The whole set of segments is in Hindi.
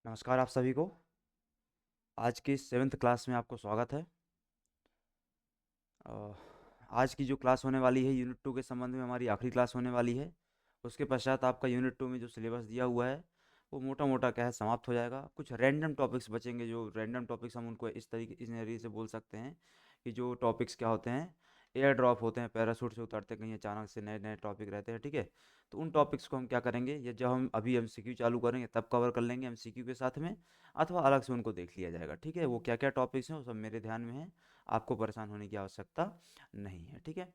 नमस्कार आप सभी को। आज की 7th क्लास में आपको स्वागत है। अ, आज की जो क्लास होने वाली है यूनिट 2 के संबंध में हमारी आखिरी क्लास होने वाली है। उसके पश्चात आपका यूनिट 2 में जो सिलेबस दिया हुआ है वो मोटा मोटा क्या है समाप्त हो जाएगा। कुछ रैंडम टॉपिक्स बचेंगे, जो रैंडम टॉपिक्स हम उनको इस नज़रिए से बोल सकते हैं कि जो टॉपिक्स क्या होते हैं, एयर ड्रॉप होते हैं, पैराशूट से उतरते कहीं अचानक से नए नए टॉपिक रहते हैं, ठीक है। तो उन टॉपिक्स को हम क्या करेंगे, ये जब हम अभी एमसीक्यू चालू करेंगे तब कवर कर लेंगे एमसीक्यू के साथ में, अथवा अलग से उनको देख लिया जाएगा, ठीक है। वो क्या क्या टॉपिक्स हैं वो सब मेरे ध्यान में है, आपको परेशान होने की आवश्यकता नहीं है, ठीक है।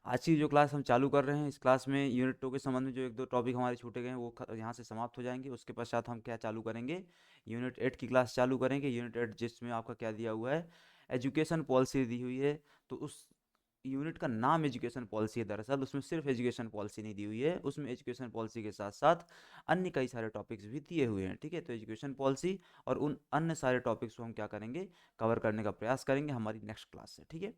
आज की जो क्लास हम चालू कर रहे हैं, इस क्लास में यूनिट 2 के संबंध में जो एक दो टॉपिक हमारे छूटे गए हैं वो यहाँ से समाप्त हो जाएंगे। उसके पश्चात हम क्या चालू करेंगे, यूनिट 8 की क्लास चालू करेंगे। यूनिट 8 जिसमें आपका क्या दिया हुआ है, एजुकेशन पॉलिसी दी हुई है। तो उस यूनिट का नाम एजुकेशन पॉलिसी है, दरअसल उसमें सिर्फ एजुकेशन पॉलिसी नहीं दी हुई है, उसमें एजुकेशन पॉलिसी के साथ साथ अन्य कई सारे टॉपिक्स भी दिए हुए हैं, ठीक है। तो एजुकेशन पॉलिसी और उन अन्य सारे टॉपिक्स को हम क्या करेंगे, कवर करने का प्रयास करेंगे हमारी नेक्स्ट क्लास से, ठीक है।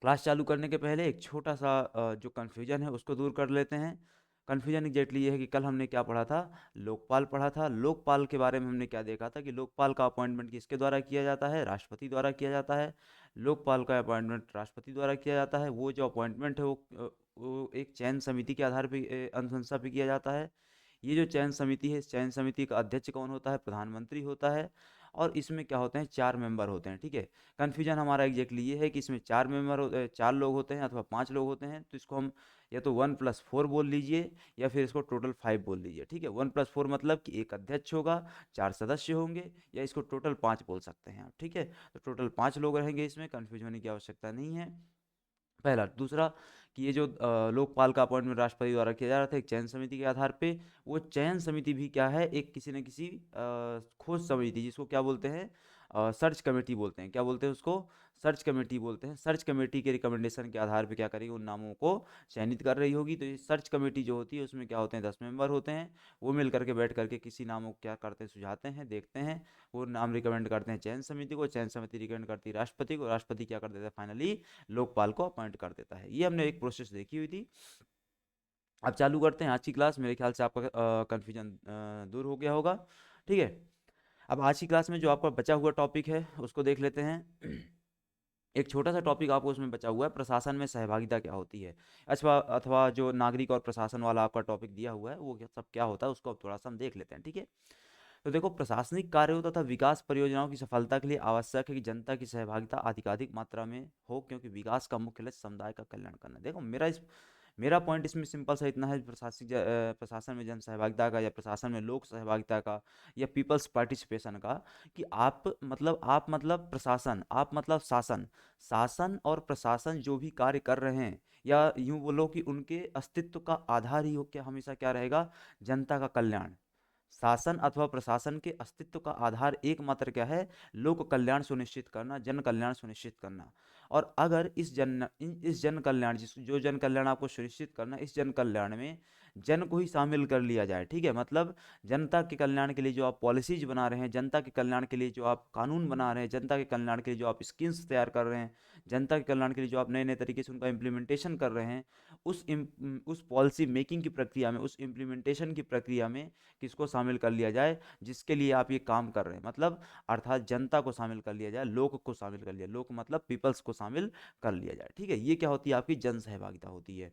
क्लास चालू करने के पहले एक छोटा सा जो कन्फ्यूजन है उसको दूर कर लेते हैं। कन्फ्यूजन एग्जैक्टली ये है कि कल हमने क्या पढ़ा था, लोकपाल पढ़ा था। लोकपाल के बारे में हमने क्या देखा था कि लोकपाल का अपॉइंटमेंट किसके द्वारा किया जाता है, राष्ट्रपति द्वारा किया जाता है। लोकपाल का अपॉइंटमेंट राष्ट्रपति द्वारा किया जाता है। वो जो अपॉइंटमेंट है वो एक चयन समिति के आधार पर अनुशंसा पे किया जाता है। ये जो चयन समिति है, इस चयन समिति का अध्यक्ष कौन होता है, प्रधानमंत्री होता है। और इसमें क्या होते हैं, 4 मेंबर होते हैं, ठीक है। कन्फ्यूजन हमारा एग्जैक्टली ये है कि इसमें 4 लोग होते हैं अथवा 5 लोग होते हैं। तो इसको हम या तो 1+4 बोल लीजिए या फिर इसको टोटल 5 बोल लीजिए, ठीक है। 1+4 मतलब कि एक अध्यक्ष होगा, 4 सदस्य होंगे, या इसको टोटल 5 बोल सकते हैं आप, ठीक है। तो टोटल 5 लोग रहेंगे, इसमें कन्फ्यूज होने की आवश्यकता नहीं है। पहला। दूसरा कि ये जो लोकपाल का अपॉइंटमेंट राष्ट्रपति द्वारा किया जा रहा था एक चयन समिति के आधार पे, वो चयन समिति भी क्या है, एक किसी न किसी खोज समिति, जिसको क्या बोलते हैं, सर्च कमेटी बोलते हैं। क्या बोलते हैं उसको, सर्च कमेटी बोलते हैं। सर्च कमेटी के रिकमेंडेशन के आधार पे क्या करेगी, उन नामों को चयनित कर रही होगी। तो ये सर्च कमेटी जो होती है उसमें क्या होते हैं, 10 मेंबर होते हैं। वो मिल करके बैठ करके किसी नामों को क्या करते हैं, सुझाते हैं, देखते हैं। वो नाम रिकमेंड करते हैं चयन समिति को, चयन समिति रिकमेंड करती है राष्ट्रपति को, राष्ट्रपति क्या कर देता है, फाइनली लोकपाल को अपॉइंट कर देता है। ये हमने एक प्रोसेस देखी हुई थी। अब चालू करते हैं आज की क्लास। मेरे ख्याल से आपका कन्फ्यूजन दूर हो गया होगा, ठीक है। अब आज की क्लास में जो आपका बचा हुआ टॉपिक है उसको देख लेते हैं। एक छोटा सा टॉपिक आपको उसमें बचा हुआ है, प्रशासन में सहभागिता क्या होती है, अथवा अथवा जो नागरिक और प्रशासन वाला आपका टॉपिक दिया हुआ है वो सब क्या होता है, उसको अब थोड़ा सा हम देख लेते हैं, ठीक है। तो देखो, प्रशासनिक कार्यों तथा विकास परियोजनाओं की सफलता के लिए आवश्यक है कि जनता की सहभागिता अधिकाधिक मात्रा में हो, क्योंकि विकास का मुख्य लक्ष्य समुदाय का कल्याण करना। देखो, मेरा पॉइंट इसमें सिंपल सा इतना है, प्रशासन में जन सहभागिता का या प्रशासन में लोक सहभागिता का या पीपल्स पार्टिसिपेशन का, कि आप मतलब प्रशासन, आप मतलब शासन, शासन और प्रशासन जो भी कार्य कर रहे हैं, या यूं बोलो कि उनके अस्तित्व का आधार ही हो क्या, हमेशा क्या रहेगा, जनता का कल्याण। शासन अथवा प्रशासन के अस्तित्व का आधार एकमात्र क्या है, लोक कल्याण सुनिश्चित करना, जन कल्याण सुनिश्चित करना। और अगर इस जन कल्याण, जो जन कल्याण आपको सुनिश्चित करना, इस जन कल्याण में जन को ही शामिल कर लिया जाए, ठीक है। मतलब जनता के कल्याण के लिए जो आप पॉलिसीज बना रहे हैं, जनता के कल्याण के लिए जो आप कानून बना रहे हैं, जनता के कल्याण के लिए जो आप स्कीम्स तैयार कर रहे हैं, जनता के कल्याण के लिए जो आप नए नए तरीके से उनका इम्प्लीमेंटेशन कर रहे हैं, उस पॉलिसी मेकिंग की प्रक्रिया में, उस इम्प्लीमेंटेशन की प्रक्रिया में किसको शामिल कर लिया जाए, जिसके लिए आप ये काम कर रहे हैं। मतलब अर्थात जनता को शामिल कर लिया जाए, लोक को शामिल कर लिया, लोक मतलब पीपल्स को शामिल कर लिया जाए, ठीक है। ये क्या होती है, आपकी जन सहभागिता होती है।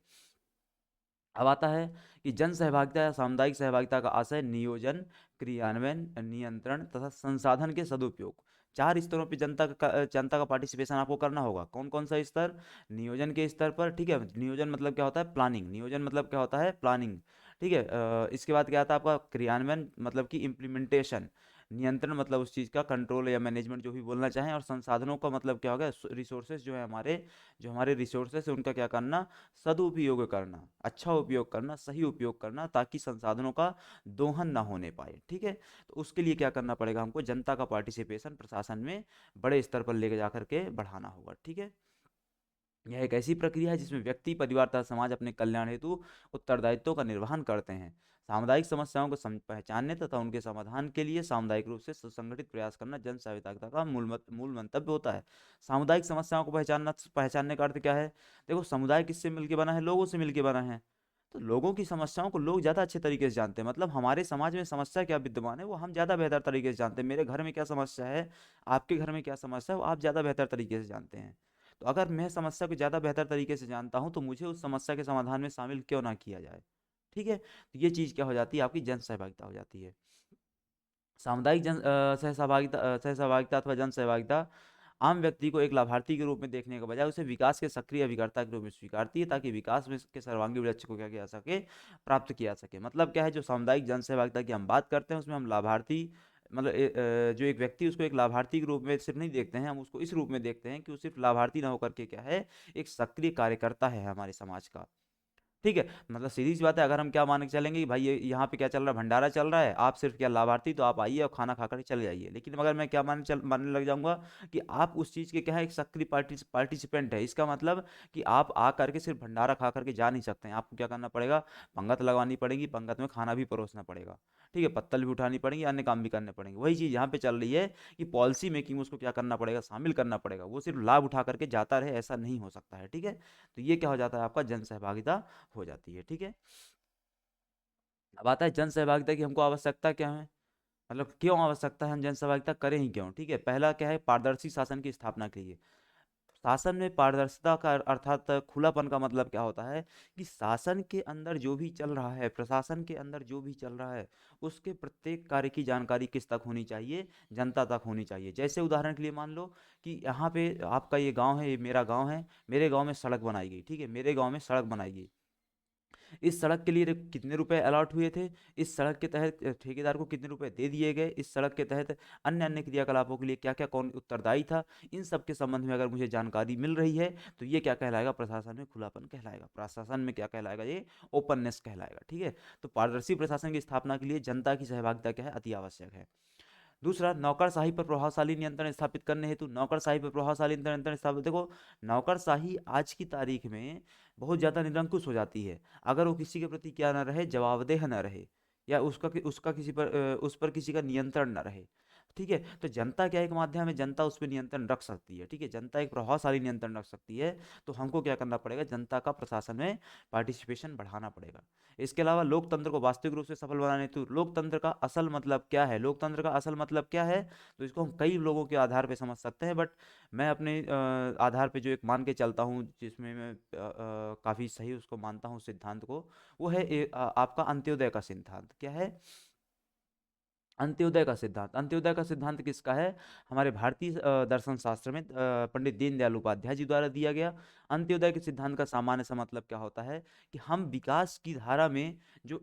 अब आता है कि जन सहभागिता या सामुदायिक सहभागिता का आशय नियोजन, क्रियान्वयन, नियंत्रण तथा संसाधन के सदुपयोग। 4 स्तरों पे जनता का पार्टिसिपेशन आपको करना होगा। कौन कौन सा स्तर, नियोजन के स्तर पर, ठीक है। नियोजन मतलब क्या होता है, प्लानिंग। नियोजन मतलब क्या होता है, प्लानिंग, ठीक है। इसके बाद क्या आता है आपका क्रियान्वयन, मतलब कि इम्प्लीमेंटेशन। नियंत्रण मतलब उस चीज़ का कंट्रोल या मैनेजमेंट, जो भी बोलना चाहें। और संसाधनों का मतलब क्या होगा, रिसोर्सेज जो है हमारे, जो हमारे रिसोर्सेज है उनका क्या करना, सदुपयोग करना, अच्छा उपयोग करना, सही उपयोग करना, ताकि संसाधनों का दोहन ना होने पाए, ठीक है। तो उसके लिए क्या करना पड़ेगा हमको, जनता का पार्टिसिपेशन प्रशासन में बड़े स्तर पर लेके जा करके बढ़ाना होगा, ठीक है। यह एक ऐसी प्रक्रिया है जिसमें व्यक्ति, परिवार तथा समाज अपने कल्याण हेतु उत्तरदायित्वों का निर्वहन करते हैं। सामुदायिक समस्याओं को पहचानने तथा उनके समाधान के लिए सामुदायिक रूप से सुसंगठित प्रयास करना जन सहभागिता का मूल मंतव्य होता है। सामुदायिक समस्याओं को पहचानने का अर्थ क्या है, देखो, समुदाय किससे मिलकर बना है, लोगों से मिलकर बना है। तो लोगों की समस्याओं को लोग ज़्यादा अच्छे तरीके से जानते हैं, मतलब हमारे समाज में समस्या क्या विद्यमान है वो हम ज़्यादा बेहतर तरीके से जानते हैं। मेरे घर में क्या समस्या है, आपके घर में क्या समस्या है, वो आप ज़्यादा बेहतर तरीके से जानते हैं। तो अगर मैं समस्या को ज़्यादा बेहतर तरीके से जानता हूँ तो मुझे उस समस्या के समाधान में शामिल क्यों ना किया जाए। ठीक है, तो ये चीज़ क्या हो जाती है, आपकी जन सहभागिता हो जाती है। सामुदायिक सहसहभागिता अथवा जन सहभागिता आम व्यक्ति को एक लाभार्थी के रूप में देखने के बजाय उसे विकास के सक्रिय अभिकर्ता के रूप में स्वीकारती है, ताकि विकास में के सर्वांगीण लक्ष्य को क्या किया जा सके, प्राप्त किया जा सके। मतलब क्या है, जो सामुदायिक जन सहभागिता की हम बात करते हैं उसमें हम लाभार्थी, मतलब जो एक व्यक्ति उसको एक लाभार्थी के रूप में सिर्फ नहीं देखते हैं, हम उसको इस रूप में देखते हैं कि वो सिर्फ लाभार्थी ना होकर के क्या है, एक सक्रिय कार्यकर्ता है हमारे समाज का। ठीक है, मतलब सीधी सी बात है, अगर हम क्या मान के चलेंगे कि भाई ये यहाँ पे क्या चल रहा है, भंडारा चल रहा है, आप सिर्फ क्या लाभार्थी, तो आप आइए और खाना खा कर चले जाइए। लेकिन अगर मैं क्या मानने लग जाऊंगा कि आप उस चीज़ के क्या है, एक सक्रिय पार्टिसिपेंट है, इसका मतलब कि आप आ करके सिर्फ भंडारा खा करके जा नहीं सकते हैं, आपको क्या करना पड़ेगा, पंगत लगवानी पड़ेगी, पंगत में खाना भी परोसना पड़ेगा। ठीक है, पत्तल भी उठानी पड़ेगी, अन्य काम भी करने पड़ेंगे। वही चीज़ यहाँ पे चल रही है कि पॉलिसी मेकिंग में उसको क्या करना पड़ेगा, शामिल करना पड़ेगा, वो सिर्फ लाभ उठा करके जाता रहे, ऐसा नहीं हो सकता है। ठीक है, तो ये क्या हो जाता है, आपका जन सहभागिता हो जाती है। ठीक है, अब आता है जन सहभागिता की हमको आवश्यकता क्या है, मतलब क्यों आवश्यकता है, हम जन सहभागिता करें ही क्यों। ठीक है, पहला क्या है, पारदर्शी शासन की स्थापना के लिए। शासन में पारदर्शिता का अर्थात खुलापन का मतलब क्या होता है कि शासन के अंदर जो भी चल रहा है, प्रशासन के अंदर जो भी चल रहा है, उसके प्रत्येक कार्य की जानकारी किस तक होनी चाहिए, जनता तक होनी चाहिए। जैसे उदाहरण के लिए मान लो कि यहाँ पे आपका ये गांव है, ये मेरा गांव है, मेरे गांव में सड़क बनाई गई। ठीक है, मेरे गांव में सड़क बनाई गई, इस सड़क के लिए कितने रुपए अलॉट हुए थे, इस सड़क के तहत ठेकेदार को कितने रुपए दे दिए गए, इस सड़क के तहत अन्य अन्य क्रियाकलापों के लिए क्या क्या कौन उत्तरदायी था, इन सब के संबंध में अगर मुझे जानकारी मिल रही है तो ये क्या कहलाएगा, प्रशासन में खुलापन कहलाएगा, प्रशासन में क्या कहलाएगा, ये ओपननेस कहलाएगा। ठीक है, तो पारदर्शी प्रशासन की स्थापना के लिए जनता की सहभागिता क्या है, अति आवश्यक है। दूसरा, नौकरशाही पर प्रभावशाली नियंत्रण स्थापित करने हेतु, नौकरशाही पर प्रभावशाली नियंत्रण स्थापित, देखो नौकरशाही आज की तारीख में बहुत ज़्यादा निरंकुश हो जाती है अगर वो किसी के प्रति क्या ना रहे, जवाबदेह ना रहे, या उसका किसी पर उस पर किसी का नियंत्रण ना रहे। ठीक है, तो जनता क्या एक माध्यम है, जनता उस पर नियंत्रण रख सकती है। ठीक है, जनता एक प्रभावशाली नियंत्रण रख सकती है, तो हमको क्या करना पड़ेगा, जनता का प्रशासन में पार्टिसिपेशन बढ़ाना पड़ेगा। इसके अलावा लोकतंत्र को वास्तविक रूप से सफल बनाने, तो लोकतंत्र का असल मतलब क्या है, लोकतंत्र का असल मतलब क्या है, तो इसको हम कई लोगों के आधार पे समझ सकते हैं, बट मैं अपने आधार पे जो एक मान के चलता हूँ, जिसमें मैं काफ़ी सही उसको मानता हूँ सिद्धांत को, वो है आपका अंत्योदय का सिद्धांत। क्या है, अंत्योदय का सिद्धांत। अंत्योदय का सिद्धांत किसका है, हमारे भारतीय दर्शन शास्त्र में पंडित दीनदयाल उपाध्याय जी द्वारा दिया गया। अंत्योदय के सिद्धांत का सामान्य सा मतलब क्या होता है कि हम विकास की धारा में जो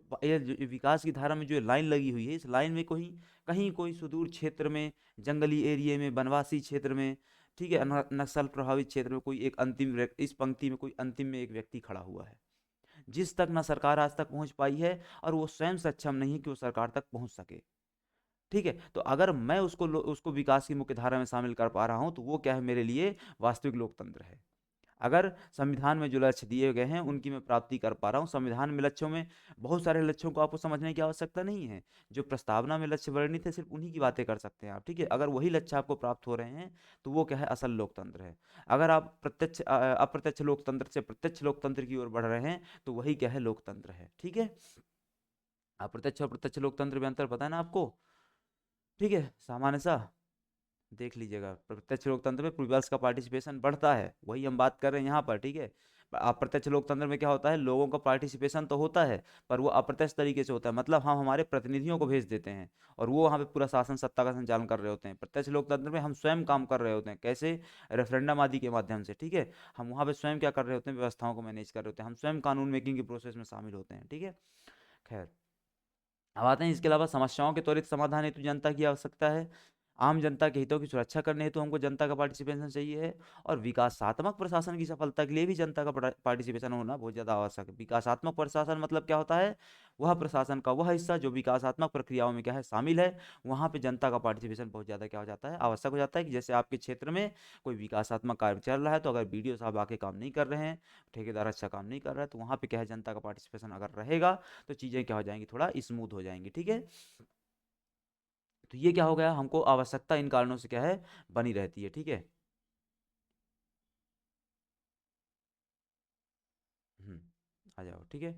विकास की धारा में जो लाइन लगी हुई है, इस लाइन में कोई कहीं कोई सुदूर क्षेत्र में, जंगली एरिया में, वनवासी क्षेत्र में, ठीक है, नक्सल प्रभावित क्षेत्र में कोई एक इस पंक्ति में कोई अंतिम में एक व्यक्ति खड़ा हुआ है, जिस तक ना सरकार आज तक पहुंच पाई है, और वो स्वयं सक्षम नहीं है कि वो सरकार तक पहुंच सके। ठीक है, तो अगर मैं उसको विकास की मुख्य धारा में शामिल कर पा रहा हूं, तो वो क्या है मेरे लिए वास्तविक लोकतंत्र है। अगर संविधान में जो लक्ष्य दिए गए हैं उनकी मैं प्राप्ति कर पा रहा हूँ, संविधान में लक्ष्यों में बहुत सारे लक्ष्यों को आपको समझने की आवश्यकता नहीं है, जो प्रस्तावना में लक्ष्य वर्णित है सिर्फ उन्हीं की बातें कर सकते हैं आप। ठीक है, अगर वही लक्ष्य आपको प्राप्त हो रहे हैं तो वो क्या है, असल लोकतंत्र है। अगर आप अप्रत्यक्ष लोकतंत्र से प्रत्यक्ष लोकतंत्र की ओर बढ़ रहे हैं तो वही क्या है, लोकतंत्र है। ठीक है, अप्रत्यक्ष और प्रत्यक्ष लोकतंत्र में अंतर पता है ना आपको। ठीक है, सामान्य सा देख लीजिएगा, प्रत्यक्ष लोकतंत्र में पीपल्स का पार्टिसिपेशन बढ़ता है, वही हम बात कर रहे हैं यहाँ पर। ठीक है, अप्रत्यक्ष लोकतंत्र में क्या होता है, लोगों का पार्टिसिपेशन तो होता है पर वो अप्रत्यक्ष तरीके से होता है, मतलब हम हमारे प्रतिनिधियों को भेज देते हैं और वो वहाँ पे पूरा शासन सत्ता का संचालन कर रहे होते हैं। प्रत्यक्ष लोकतंत्र में हम स्वयं काम कर रहे होते हैं, कैसे, रेफरेंडम आदि के माध्यम से। ठीक है, हम वहाँ पे स्वयं क्या कर रहे होते हैं, व्यवस्थाओं को मैनेज कर रहे होते हैं, हम स्वयं कानून मेकिंग की प्रोसेस में शामिल होते हैं। ठीक है, खैर अब आते हैं इसके अलावा समस्याओं के त्वरित समाधान हेतु जनता की आवश्यकता है। आम जनता के हितों की सुरक्षा करने हेतु हमको जनता का पार्टिसिपेशन चाहिए है, और विकासात्मक प्रशासन की सफलता के लिए भी जनता का पार्टिसिपेशन होना बहुत ज़्यादा आवश्यक है। विकासात्मक प्रशासन मतलब क्या होता है, वह प्रशासन का वह हिस्सा जो विकासात्मक प्रक्रियाओं में क्या है, शामिल है, वहाँ पे जनता का पार्टिसिपेशन बहुत ज़्यादा क्या हो जाता है, आवश्यक हो जाता है। कि जैसे आपके क्षेत्र में कोई विकासात्मक कार्य चल रहा है, तो अगर बीडीओ साहब आके काम नहीं कर रहे हैं, ठेकेदार अच्छा काम नहीं कर रहा है, तो वहाँ पे क्या है, जनता का पार्टिसिपेशन अगर रहेगा तो चीज़ें क्या हो जाएंगी, थोड़ा स्मूथ हो जाएंगी। ठीक है, तो ये क्या हो गया, हमको आवश्यकता इन कारणों से क्या है, बनी रहती है। ठीक है, आ जाओ। ठीक है,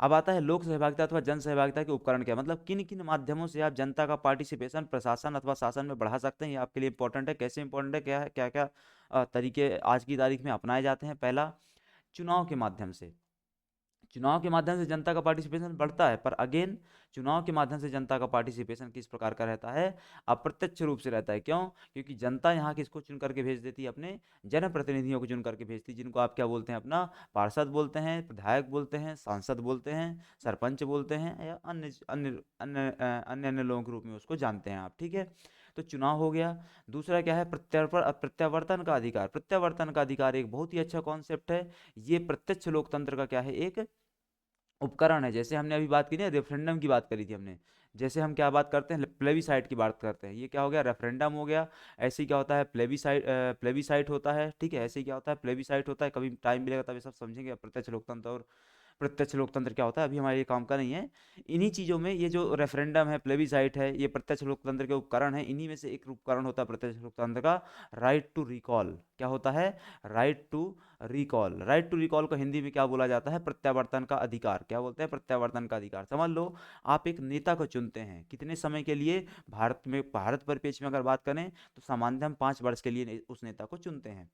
अब आता है लोक सहभागिता अथवा जन सहभागिता के उपकरण क्या है? मतलब किन किन माध्यमों से आप जनता का पार्टिसिपेशन प्रशासन अथवा शासन में बढ़ा सकते हैं, ये आपके लिए इंपॉर्टेंट है। कैसे इंपॉर्टेंट है, क्या है, क्या क्या तरीके आज की तारीख में अपनाए जाते हैं। पहला, चुनाव के माध्यम से। चुनाव के माध्यम से जनता का पार्टिसिपेशन बढ़ता है, पर अगेन चुनाव के माध्यम से जनता का पार्टिसिपेशन किस प्रकार का रहता है? अप्रत्यक्ष रूप से रहता है। क्यों? क्योंकि जनता यहाँ किसको चुन करके भेज देती है? अपने जनप्रतिनिधियों को चुन करके भेजती है, जिनको आप क्या बोलते हैं? अपना पार्षद बोलते हैं, विधायक बोलते हैं, सांसद बोलते हैं, सरपंच बोलते हैं, या अन्य अन्य अन्य अन्य अन्य लोगों के रूप में उसको जानते हैं आप। ठीक है, तो चुनाव हो गया। दूसरा क्या है? प्रत्यावर्तन का अधिकार। प्रत्यावर्तन का अधिकार एक बहुत ही अच्छा कॉन्सेप्ट है। ये प्रत्यक्ष लोकतंत्र का क्या है? एक उपकरण है। जैसे हमने अभी बात की ना, रेफरेंडम की बात करी थी हमने। जैसे हम क्या बात करते हैं? प्लेबिसाइट की बात करते हैं। ये क्या हो गया? रेफरेंडम हो गया। ऐसे ही क्या होता है? प्लेबिसाइट होता है। ठीक है, ऐसे ही क्या होता है? प्लेबिसाइट होता है। कभी टाइम मिलेगा तब ये सब समझेंगे, प्रत्यक्ष लोकतंत्र और प्रत्यक्ष लोकतंत्र क्या होता है। अभी हमारे ये काम का नहीं है। इन्हीं चीज़ों में ये जो रेफरेंडम है, प्लेबिसाइट है, ये प्रत्यक्ष लोकतंत्र के उपकरण है। इन्हीं में से एक उपकरण होता है प्रत्यक्ष लोकतंत्र का, राइट टू रिकॉल। क्या होता है? Right to recall. Right to recall को हिंदी में क्या बोला जाता है? प्रत्यावर्तन का अधिकार। क्या बोलते हैं? प्रत्यावर्तन का अधिकार। समझ लो, आप एक नेता को चुनते हैं कितने समय के लिए? भारत परिप्रेक्ष्य में अगर बात करें तो सामान्यतः हम 5 वर्ष के लिए उस नेता को चुनते हैं।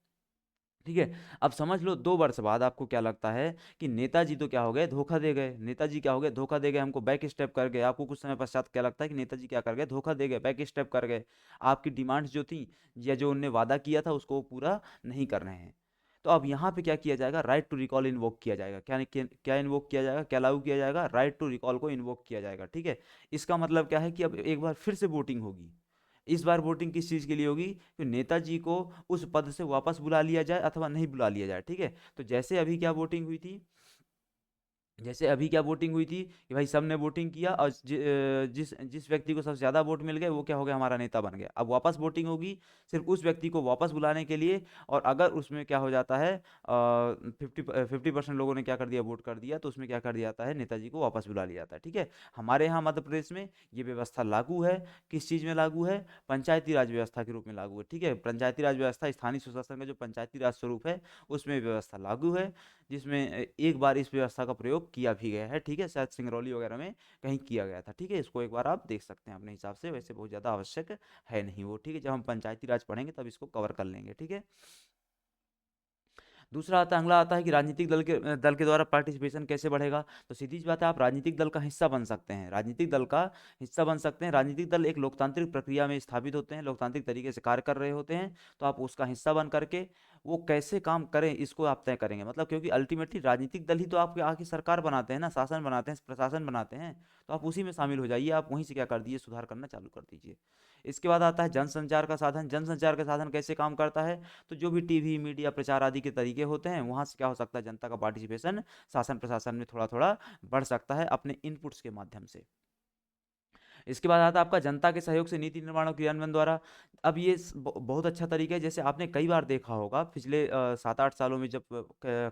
ठीक है, अब समझ लो 2 वर्ष बाद आपको क्या लगता है कि नेताजी तो क्या हो गए? धोखा दे गए। नेताजी क्या हो गए? धोखा दे गए, हमको बैक स्टेप कर गए। आपको कुछ समय पश्चात क्या लगता है कि नेताजी क्या कर गए? धोखा दे गए, बैक स्टेप कर गए। आपकी डिमांड्स जो थी या जो उनने वादा किया था उसको वो पूरा नहीं कर रहे हैं। तो अब यहाँ पे क्या किया जाएगा? राइट टू रिकॉल इन्वोक किया जाएगा। क्या इन्वोक किया जाएगा? क्या लागू किया जाएगा? राइट टू रिकॉल को इन्वोक किया जाएगा। ठीक है, इसका मतलब क्या है कि अब एक बार फिर से वोटिंग होगी। इस बार वोटिंग किस चीज़ के लिए होगी? कि नेताजी को उस पद से वापस बुला लिया जाए अथवा नहीं बुला लिया जाए। ठीक है, तो जैसे अभी क्या वोटिंग हुई थी? जैसे अभी क्या वोटिंग हुई थी कि भाई सबने वोटिंग किया और जिस जिस व्यक्ति को सबसे ज़्यादा वोट मिल गए वो क्या हो गया? हमारा नेता बन गया। अब वापस वोटिंग होगी सिर्फ उस व्यक्ति को वापस बुलाने के लिए। और अगर उसमें क्या हो जाता है, 50% लोगों ने क्या कर दिया? वोट कर दिया, तो उसमें क्या कर दिया जाता है? नेताजी को वापस बुला लिया जाता है। ठीक है, हमारे यहाँ मध्य प्रदेश में ये व्यवस्था लागू है। किस चीज़ में लागू है? पंचायती राज व्यवस्था के रूप में लागू है। ठीक है, पंचायती राज व्यवस्था स्थानीय सुशासन का जो पंचायती राज स्वरूप है उसमें व्यवस्था लागू है, जिसमें एक बार इस व्यवस्था का प्रयोग किया भी गया है। ठीक है, शायद सिंगरौली वगैरह में कहीं किया गया था। ठीक है, इसको एक बार आप देख सकते हैं अपने हिसाब से, वैसे बहुत ज़्यादा आवश्यक है नहीं वो। ठीक है, जब हम पंचायती राज पढ़ेंगे तब इसको कवर कर लेंगे। ठीक है, दूसरा आता है, अगला आता है कि राजनीतिक दल के द्वारा पार्टिसिपेशन कैसे बढ़ेगा? तो सीधी सी बात है, आप राजनीतिक दल का हिस्सा बन सकते हैं। राजनीतिक दल का हिस्सा बन सकते हैं। राजनीतिक दल एक लोकतांत्रिक प्रक्रिया में स्थापित होते हैं, लोकतांत्रिक तरीके से कार्य कर रहे होते हैं। तो आप उसका हिस्सा बन करके वो कैसे काम करें इसको आप तय करेंगे। मतलब क्योंकि अल्टीमेटली राजनीतिक दल ही तो आपके आके सरकार बनाते हैं ना, शासन बनाते हैं, प्रशासन बनाते हैं। तो आप उसी में शामिल हो जाइए, आप वहीं से क्या कर दीजिए? सुधार करना चालू कर दीजिए। इसके बाद आता है जनसंचार का साधन। जनसंचार का साधन कैसे काम करता है? तो जो भी टीवी, मीडिया, प्रचार आदि के तरीके होते हैं, वहाँ से क्या हो सकता है? जनता का पार्टिसिपेशन शासन प्रशासन में थोड़ा थोड़ा बढ़ सकता है अपने इनपुट्स के माध्यम से। इसके बाद आता है आपका जनता के सहयोग से नीति निर्माण और क्रियान्वयन द्वारा। अब ये बहुत अच्छा तरीका है। जैसे आपने कई बार देखा होगा पिछले 7-8 सालों में, जब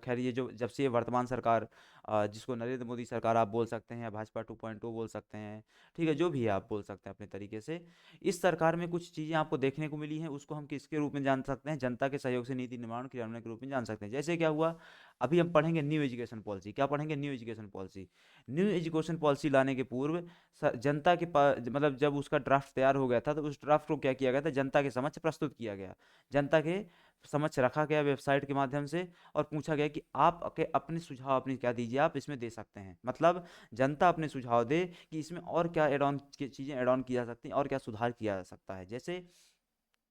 खैर ये जो जब से ये वर्तमान सरकार, जिसको नरेंद्र मोदी सरकार आप बोल सकते हैं या भाजपा 2.0 बोल सकते हैं। ठीक है, जो भी है आप बोल सकते हैं अपने तरीके से। इस सरकार में कुछ चीज़ें आपको देखने को मिली हैं, उसको हम किसके रूप में जान सकते हैं? जनता के सहयोग से नीति निर्माण और क्रियान्वयन के रूप में जान सकते हैं। जैसे क्या हुआ, अभी हम पढ़ेंगे न्यू एजुकेशन पॉलिसी। क्या पढ़ेंगे? New education policy. New education policy लाने के पूर्व जनता के पास, मतलब जब उसका ड्राफ्ट तैयार हो गया था तो उस ड्राफ्ट को क्या किया गया था? जनता के समक्ष प्रस्तुत किया गया, जनता के समक्ष रखा गया वेबसाइट के माध्यम से, और पूछा गया कि आप अपने सुझाव अपने क्या दीजिए, आप इसमें दे सकते हैं। मतलब जनता अपने सुझाव दे कि इसमें और क्या एड ऑन चीज़ें ऐड ऑन की जा सकती हैं और क्या सुधार किया जा सकता है। जैसे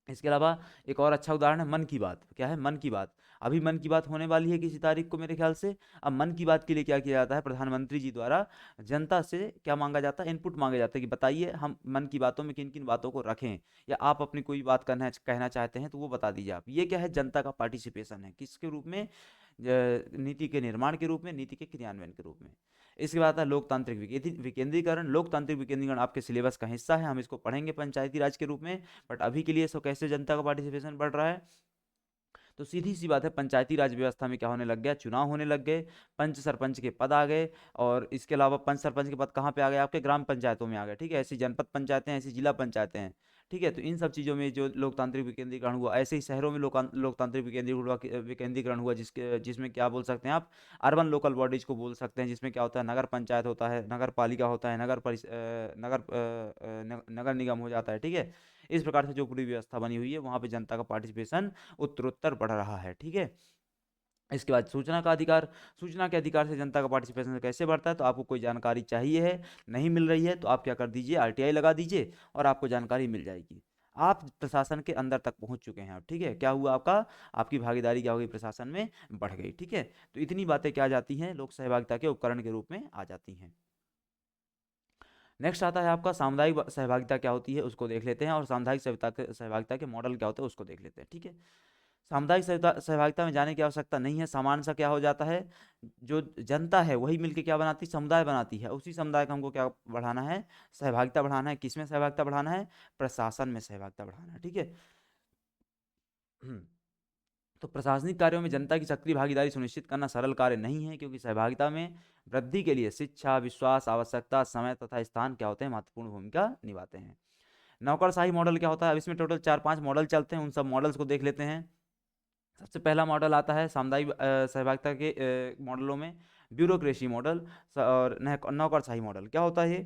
इसके अलावा एक और अच्छा उदाहरण है मन की बात। क्या है? मन की बात। अभी मन की बात होने वाली है किसी तारीख को मेरे ख्याल से। अब मन की बात के लिए क्या किया जाता है? प्रधानमंत्री जी द्वारा जनता से क्या मांगा जाता है? इनपुट मांगे जाते हैं कि बताइए हम मन की बातों में किन किन बातों को रखें, या आप अपनी कोई बात कहना चाहते हैं तो वो बता दीजिए आप। ये क्या है? जनता का पार्टिसिपेशन है। किसके रूप में? नीति के निर्माण के रूप में, नीति के क्रियान्वयन के रूप में। इसके बाद आता है लोकतांत्रिक विकेंद्रीकरण। लोकतांत्रिक विकेंद्रीकरण आपके सिलेबस का हिस्सा है, हम इसको पढ़ेंगे पंचायती राज के रूप में। बट अभी के लिए इसको कैसे जनता का पार्टिसिपेशन बढ़ रहा है? तो सीधी सी बात है, पंचायती राज व्यवस्था में क्या होने लग गया, चुनाव होने लग गए, पंच सरपंच के पद आ गए, और इसके अलावा पंच सरपंच के पद कहाँ पे आ गए, आपके ग्राम पंचायतों में आ गए। ठीक है, ऐसी जनपद पंचायतें, ऐसी जिला पंचायतें हैं। ठीक है, तो इन सब चीज़ों में जो लोकतांत्रिक विकेंद्रीकरण हुआ, ऐसे ही शहरों में लोकतांत्रिक विकेंद्रीकरण हुआ, जिसमें क्या बोल सकते हैं आप, अर्बन लोकल बॉडीज को बोल सकते हैं, जिसमें क्या होता है, नगर पंचायत होता है, नगर पालिका होता है, नगर निगम हो जाता है। ठीक है, इस प्रकार से जो पूरी व्यवस्था बनी हुई है, वहाँ पे जनता का पार्टिसिपेशन उत्तरोत्तर बढ़ रहा है। ठीक है, इसके बाद सूचना का अधिकार। सूचना के अधिकार से जनता का पार्टिसिपेशन कैसे बढ़ता है, तो आपको कोई जानकारी चाहिए है, नहीं मिल रही है, तो आप क्या कर दीजिए, आरटीआई लगा दीजिए और आपको जानकारी मिल जाएगी। आप प्रशासन के अंदर तक पहुंच चुके हैं अब। ठीक है, क्या हुआ आपका, आपकी भागीदारी क्या होगी, प्रशासन में बढ़ गई। ठीक है, तो इतनी बातें क्या आ जाती हैं, लोक सहभागिता के उपकरण के रूप में आ जाती हैं। नेक्स्ट आता है आपका सामुदायिक सहभागिता क्या होती है, उसको देख लेते हैं, और सामुदायिक सहभागिता के मॉडल क्या होते हैं, उसको देख लेते हैं। ठीक है, सामुदायिक सहभागिता में जाने की आवश्यकता नहीं है। सामान्य सा क्या हो जाता है, जो जनता है वही मिलके क्या बनाती, समुदाय बनाती है। उसी समुदाय का हमको क्या बढ़ाना है, सहभागिता बढ़ाना है। किसमें सहभागिता बढ़ाना है, प्रशासन में सहभागिता बढ़ाना है। ठीक है, तो प्रशासनिक कार्यों में जनता की सक्रिय भागीदारी सुनिश्चित करना सरल कार्य नहीं है, क्योंकि सहभागिता में वृद्धि के लिए शिक्षा, विश्वास, आवश्यकता, समय तथा स्थान क्या होते हैं, महत्वपूर्ण भूमिका निभाते हैं। नौकरशाही मॉडल क्या होता है, अब इसमें टोटल 4-5 मॉडल चलते हैं, उन सब मॉडल्स को देख लेते हैं। सबसे पहला मॉडल आता है सामुदायिक सहभागिता के मॉडलों में ब्यूरोक्रेसी मॉडल और नौकरशाही मॉडल। क्या होता है ये,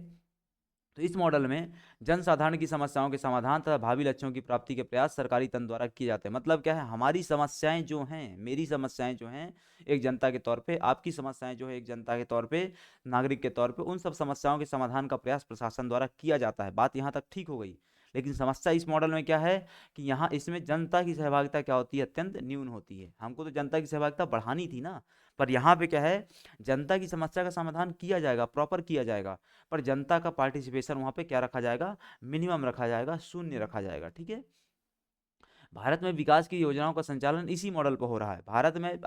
तो इस मॉडल में जनसाधारण की समस्याओं के समाधान तथा भावी लक्ष्यों की प्राप्ति के प्रयास सरकारी तंत्र द्वारा किए जाते हैं। मतलब क्या है, हमारी समस्याएं जो हैं, मेरी समस्याएं जो हैं एक जनता के तौर पे, आपकी समस्याएं जो है एक जनता के तौर पे, नागरिक के तौर पे, उन सब समस्याओं के समाधान का प्रयास प्रशासन द्वारा किया जाता है। बात यहाँ तक ठीक हो गई। लेकिन समस्या इस मॉडल में क्या है कि यहाँ इसमें जनता की सहभागिता क्या होती है, अत्यंत न्यून होती है। हमको तो जनता की सहभागिता बढ़ानी थी ना, पर यहाँ पे क्या है, जनता की समस्या का समाधान किया जाएगा, प्रॉपर किया जाएगा, पर जनता का पार्टिसिपेशन वहाँ पे क्या रखा जाएगा, मिनिमम रखा जाएगा, शून्य रखा जाएगा। ठीक है, भारत में विकास की योजनाओं का संचालन इसी मॉडल पर हो रहा है। भारत में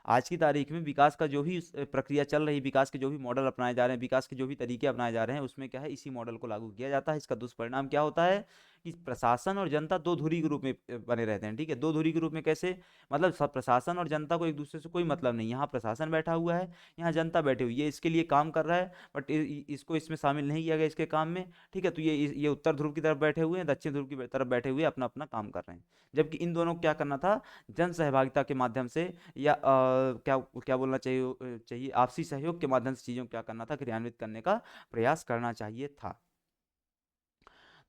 आज की तारीख में विकास का जो भी प्रक्रिया चल रही है, विकास के जो भी मॉडल अपनाए जा रहे हैं, विकास के जो भी तरीके अपनाए जा रहे हैं, उसमें क्या है, इसी मॉडल को लागू किया जाता है। इसका दुष्परिणाम क्या होता है कि प्रशासन और जनता दो धुरी के रूप में बने रहते हैं। ठीक है, दो धुरी के रूप में कैसे, मतलब सब प्रशासन और जनता को एक दूसरे से कोई मतलब नहीं। यहाँ प्रशासन बैठा हुआ है, यहाँ जनता बैठी हुई है, इसके लिए काम कर रहा है, बट इसको इसमें शामिल नहीं किया गया इसके काम में। ठीक है, तो ये उत्तर ध्रुव की तरफ बैठे हुए हैं, दक्षिण ध्रुव की तरफ बैठे हुए अपना अपना काम कर रहे हैं। जबकि इन दोनों को क्या करना था, जन सहभागिता के माध्यम से, या क्या क्या बोलना चाहिए आपसी सहयोग के माध्यम से चीज़ों को क्या करना था, क्रियान्वित करने का प्रयास करना चाहिए था।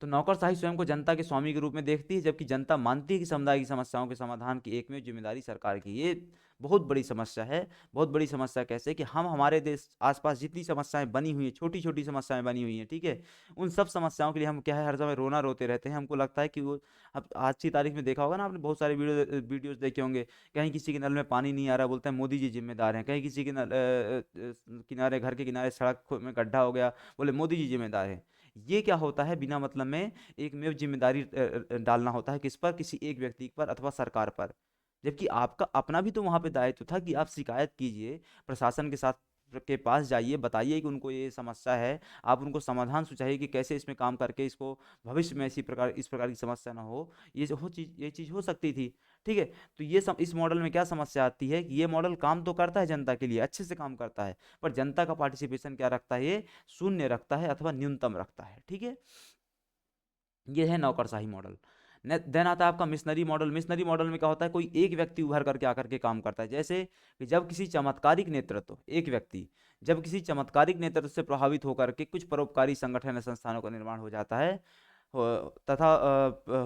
तो नौकरशाही स्वयं को जनता के स्वामी के रूप में देखती है, जबकि जनता मानती है कि समुदाय की समस्याओं के समाधान की एकमेव जिम्मेदारी सरकार की। ये बहुत बड़ी समस्या है। बहुत बड़ी समस्या कैसे कि हम हमारे देश आसपास जितनी समस्याएं बनी हुई हैं, छोटी छोटी समस्याएं बनी हुई हैं, ठीक है, उन सब समस्याओं के लिए हम क्या है, हर समय रोना रोते रहते हैं। हमको लगता है कि वो, अब आज की तारीख में देखा होगा ना आपने, बहुत सारे वीडियोज देखे होंगे, कहीं किसी के नल में पानी नहीं आ रहा, बोलते हैं मोदी जी जिम्मेदार हैं। कहीं किसी के किनारे, घर के किनारे सड़क में गड्ढा हो गया, बोले मोदी जी जिम्मेदार हैं। ये क्या होता है, बिना मतलब में एक में जिम्मेदारी डालना होता है, किस पर, किसी एक व्यक्ति पर अथवा सरकार पर। जबकि आपका अपना भी तो वहां पे दायित्व था कि आप शिकायत कीजिए, प्रशासन के साथ के पास जाइए, बताइए कि उनको ये समस्या है, आप उनको समाधान सुझाइए कि कैसे इसमें काम करके इसको भविष्य में इस प्रकार की समस्या ना हो। ये चीज़ हो सकती थी। ठीक है, तो इस मॉडल में क्या समस्या आती है कि ये मॉडल काम तो करता है जनता के लिए, अच्छे से काम करता है, पर जनता का पार्टिसिपेशन क्या रखता है, ये शून्य रखता है अथवा न्यूनतम रखता है। ठीक है, ये है नौकरशाही मॉडल। देन आता है आपका मिशनरी मॉडल। मिशनरी मॉडल में क्या होता है, कोई एक व्यक्ति उभर करके आकर के काम करता है। जैसे कि जब किसी चमत्कारिक नेतृत्व, एक व्यक्ति जब किसी चमत्कारिक नेतृत्व से प्रभावित होकर के कुछ परोपकारी संगठन या संस्थानों का निर्माण हो जाता है, तथा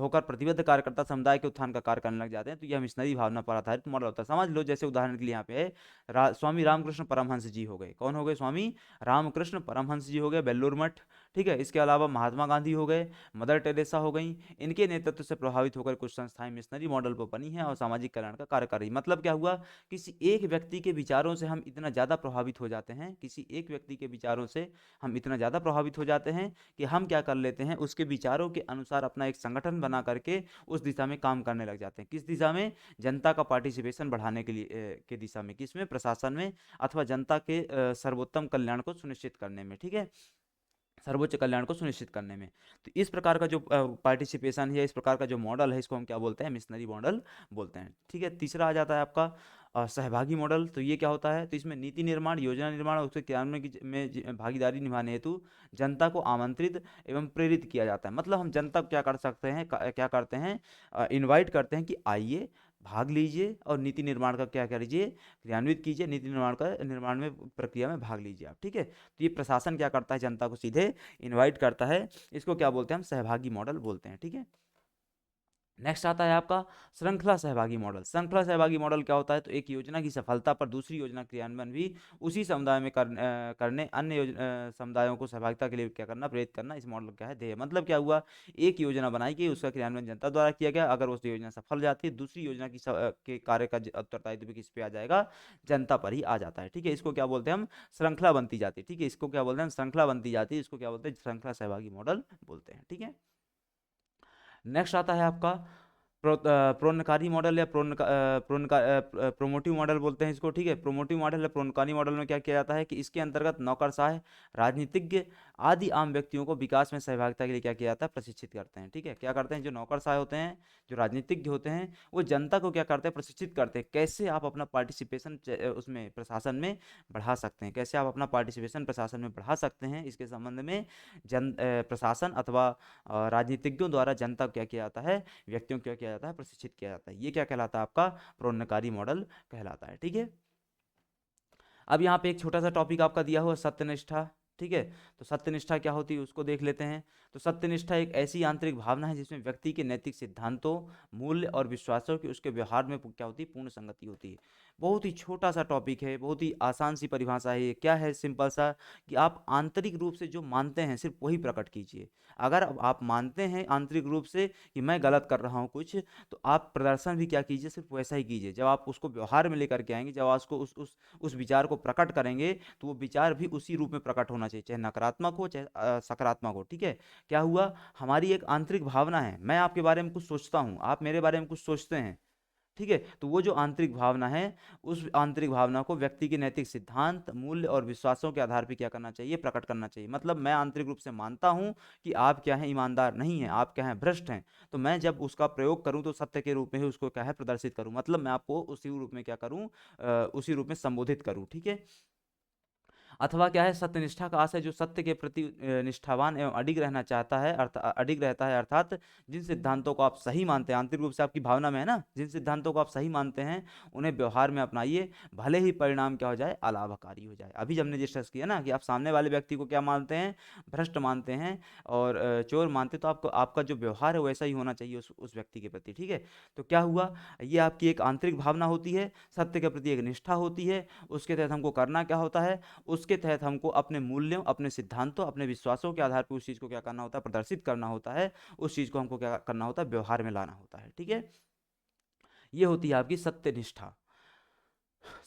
होकर प्रतिबद्ध कार्यकर्ता समुदाय के उत्थान का कार्य करने लग जाते हैं, तो यह मिशनरी भावना पर आधारित मॉडल होता है। समझ लो, जैसे उदाहरण के लिए यहाँ पे है स्वामी रामकृष्ण परमहंस जी हो गए। कौन हो गए, स्वामी रामकृष्ण परमहंस जी हो गए, बेल्लूर मठ। ठीक है, इसके अलावा महात्मा गांधी हो गए, मदर टेरेसा हो गई। इनके नेतृत्व से प्रभावित होकर कुछ संस्थाएं मिशनरी मॉडल पर बनी हैं और सामाजिक कल्याण का कार्य कर रही। मतलब क्या हुआ, किसी एक व्यक्ति के विचारों से हम इतना ज़्यादा प्रभावित हो जाते हैं, किसी एक व्यक्ति के विचारों से हम इतना ज़्यादा प्रभावित हो जाते हैं कि हम क्या कर लेते हैं, उसके विचारों के अनुसार अपना एक संगठन बना करके उस दिशा में काम करने लग जाते हैं। किस दिशा में, जनता का पार्टिसिपेशन बढ़ाने के लिए के दिशा में, किसमें, प्रशासन में, अथवा जनता के सर्वोत्तम कल्याण को सुनिश्चित करने में। ठीक है, सर्वोच्च कल्याण को सुनिश्चित करने में। तो इस प्रकार का जो पार्टिसिपेशन है, इस प्रकार का जो मॉडल है, इसको हम क्या बोलते हैं? मिशनरी मॉडल बोलते हैं। ठीक है, तीसरा आ जाता है आपका सहभागी मॉडल। तो ये क्या होता है? तो इसमें नीति निर्माण, योजना निर्माण और उसके क्रियान्वयन में भागीदारी निभाने हेतु जनता को आमंत्रित एवं प्रेरित किया जाता है। मतलब हम जनता को क्या कर सकते हैं, क्या करते हैं, इनवाइट करते हैं कि आइए, भाग लीजिए और नीति निर्माण का क्या कीजिए, क्रियान्वित कीजिए, नीति निर्माण में प्रक्रिया में भाग लीजिए आप। ठीक है, तो ये प्रशासन क्या करता है? जनता को सीधे इनवाइट करता है। इसको क्या बोलते हैं? हम सहभागी मॉडल बोलते हैं। ठीक है, नेक्स्ट आता है आपका श्रृंखला सहभागी मॉडल। श्रृंखला सहभागी मॉडल क्या होता है? तो एक योजना की सफलता पर दूसरी योजना क्रियान्वयन भी उसी समुदाय में करने अन्य समुदायों को सहभागिता के लिए क्या करना, प्रेरित करना, इस मॉडल क्या है? ध्येय। मतलब क्या हुआ, एक योजना बनाई गई, उसका क्रियान्वयन जनता द्वारा किया गया, अगर उस योजना सफल जाती है, दूसरी योजना की के कार्य का उत्तरदायित्व भी किस पे आ जाएगा? जनता पर ही आ जाता है। ठीक है, इसको क्या बोलते हैं हम? श्रृंखला बनती जाती है। ठीक है, इसको क्या बोलते हैं? श्रृंखला बनती जाती है, इसको क्या बोलते हैं? श्रृंखला सहभागी मॉडल बोलते हैं। ठीक है, नेक्स्ट आता है आपका प्रोन्नकारी मॉडल या प्रोमोटिव मॉडल बोलते हैं इसको। ठीक है, प्रोमोटिव मॉडल या प्रोन्नकारी मॉडल में क्या किया जाता है कि इसके अंतर्गत नौकरशाह, राजनीतिज्ञ आदि आम व्यक्तियों को विकास में सहभागिता के लिए क्या किया जाता है? प्रशिक्षित करते हैं। ठीक है, क्या करते हैं? जो नौकरशाह होते हैं, जो राजनीतिज्ञ होते हैं, वो जनता को क्या करते हैं? प्रशिक्षित करते हैं, कैसे आप अपना पार्टिसिपेशन उसमें प्रशासन में बढ़ा सकते हैं, कैसे आप अपना पार्टिसिपेशन प्रशासन में बढ़ा सकते हैं, इसके संबंध में प्रशासन अथवा राजनीतिज्ञों द्वारा जनता को क्या किया जाता है? व्यक्तियों को क्या किया जाता है? प्रशिक्षित किया जाता है। ये क्या कहलाता है? आपका प्रोन्नकारी मॉडल कहलाता है। ठीक है, अब यहाँ पे एक छोटा सा टॉपिक आपका दिया हुआ सत्यनिष्ठा। ठीक है, तो सत्यनिष्ठा क्या होती है उसको देख लेते हैं। तो सत्यनिष्ठा एक ऐसी आंतरिक भावना है जिसमें व्यक्ति के नैतिक सिद्धांतों, मूल्य और विश्वासों की उसके व्यवहार में क्या होती है? पूर्ण संगति होती है। बहुत ही छोटा सा टॉपिक है, बहुत ही आसान सी परिभाषा है। ये क्या है? सिंपल सा, कि आप आंतरिक रूप से जो मानते हैं सिर्फ वही प्रकट कीजिए। अगर आप मानते हैं आंतरिक रूप से कि मैं गलत कर रहा हूँ कुछ, तो आप प्रदर्शन भी क्या कीजिए? सिर्फ वैसा ही कीजिए। जब आप उसको व्यवहार में लेकर के आएंगे, जब आप उसको उस विचार को प्रकट करेंगे, तो वो विचार भी उसी रूप में प्रकट होना चाहिए, चाहे नकारात्मक हो चाहे सकारात्मक हो। ठीक है, क्या हुआ? हमारी एक आंतरिक भावना है, मैं आपके बारे में कुछ सोचता हूँ, आप मेरे बारे में कुछ सोचते हैं। ठीक है, तो वो जो आंतरिक भावना है, उस आंतरिक भावना को व्यक्ति के नैतिक सिद्धांत, मूल्य और विश्वासों के आधार पर क्या करना चाहिए? प्रकट करना चाहिए। मतलब मैं आंतरिक रूप से मानता हूं कि आप क्या हैं? ईमानदार नहीं हैं, आप क्या हैं? भ्रष्ट हैं। तो मैं जब उसका प्रयोग करूं तो सत्य के रूप में ही उसको क्या है? प्रदर्शित करूं। मतलब मैं आपको उसी रूप में क्या करूं? उसी रूप में संबोधित करूं। ठीक है, अथवा क्या है? सत्यनिष्ठा का आशय जो सत्य के प्रति निष्ठावान एवं अडिग रहना चाहता है, अडिग रहता है, अर्थात जिन सिद्धांतों को आप सही मानते हैं, आंतरिक रूप से आपकी भावना में है ना, जिन सिद्धांतों को आप सही मानते हैं उन्हें व्यवहार में अपनाइए, भले ही परिणाम क्या हो जाए? अलाभकारी हो जाए। अभी हमने डिस्कस किया ना कि आप सामने वाले व्यक्ति को क्या मानते हैं? भ्रष्ट मानते हैं और चोर मानते हैं, तो आपको आपका जो व्यवहार है वैसा ही होना चाहिए उस व्यक्ति के प्रति। ठीक है, तो क्या हुआ? ये आपकी एक आंतरिक भावना होती है, सत्य के प्रति एक निष्ठा होती है। उसके तहत हमको करना क्या होता है? उसके तहत हमको अपने मूल्यों, अपने सिद्धांतों, अपने विश्वासों के आधार पर उस चीज़ को क्या करना होता है? प्रदर्शित करना होता है। उस चीज़ को हमको क्या करना होता है? व्यवहार में लाना होता है। ठीक है, ये होती है आपकी सत्यनिष्ठा।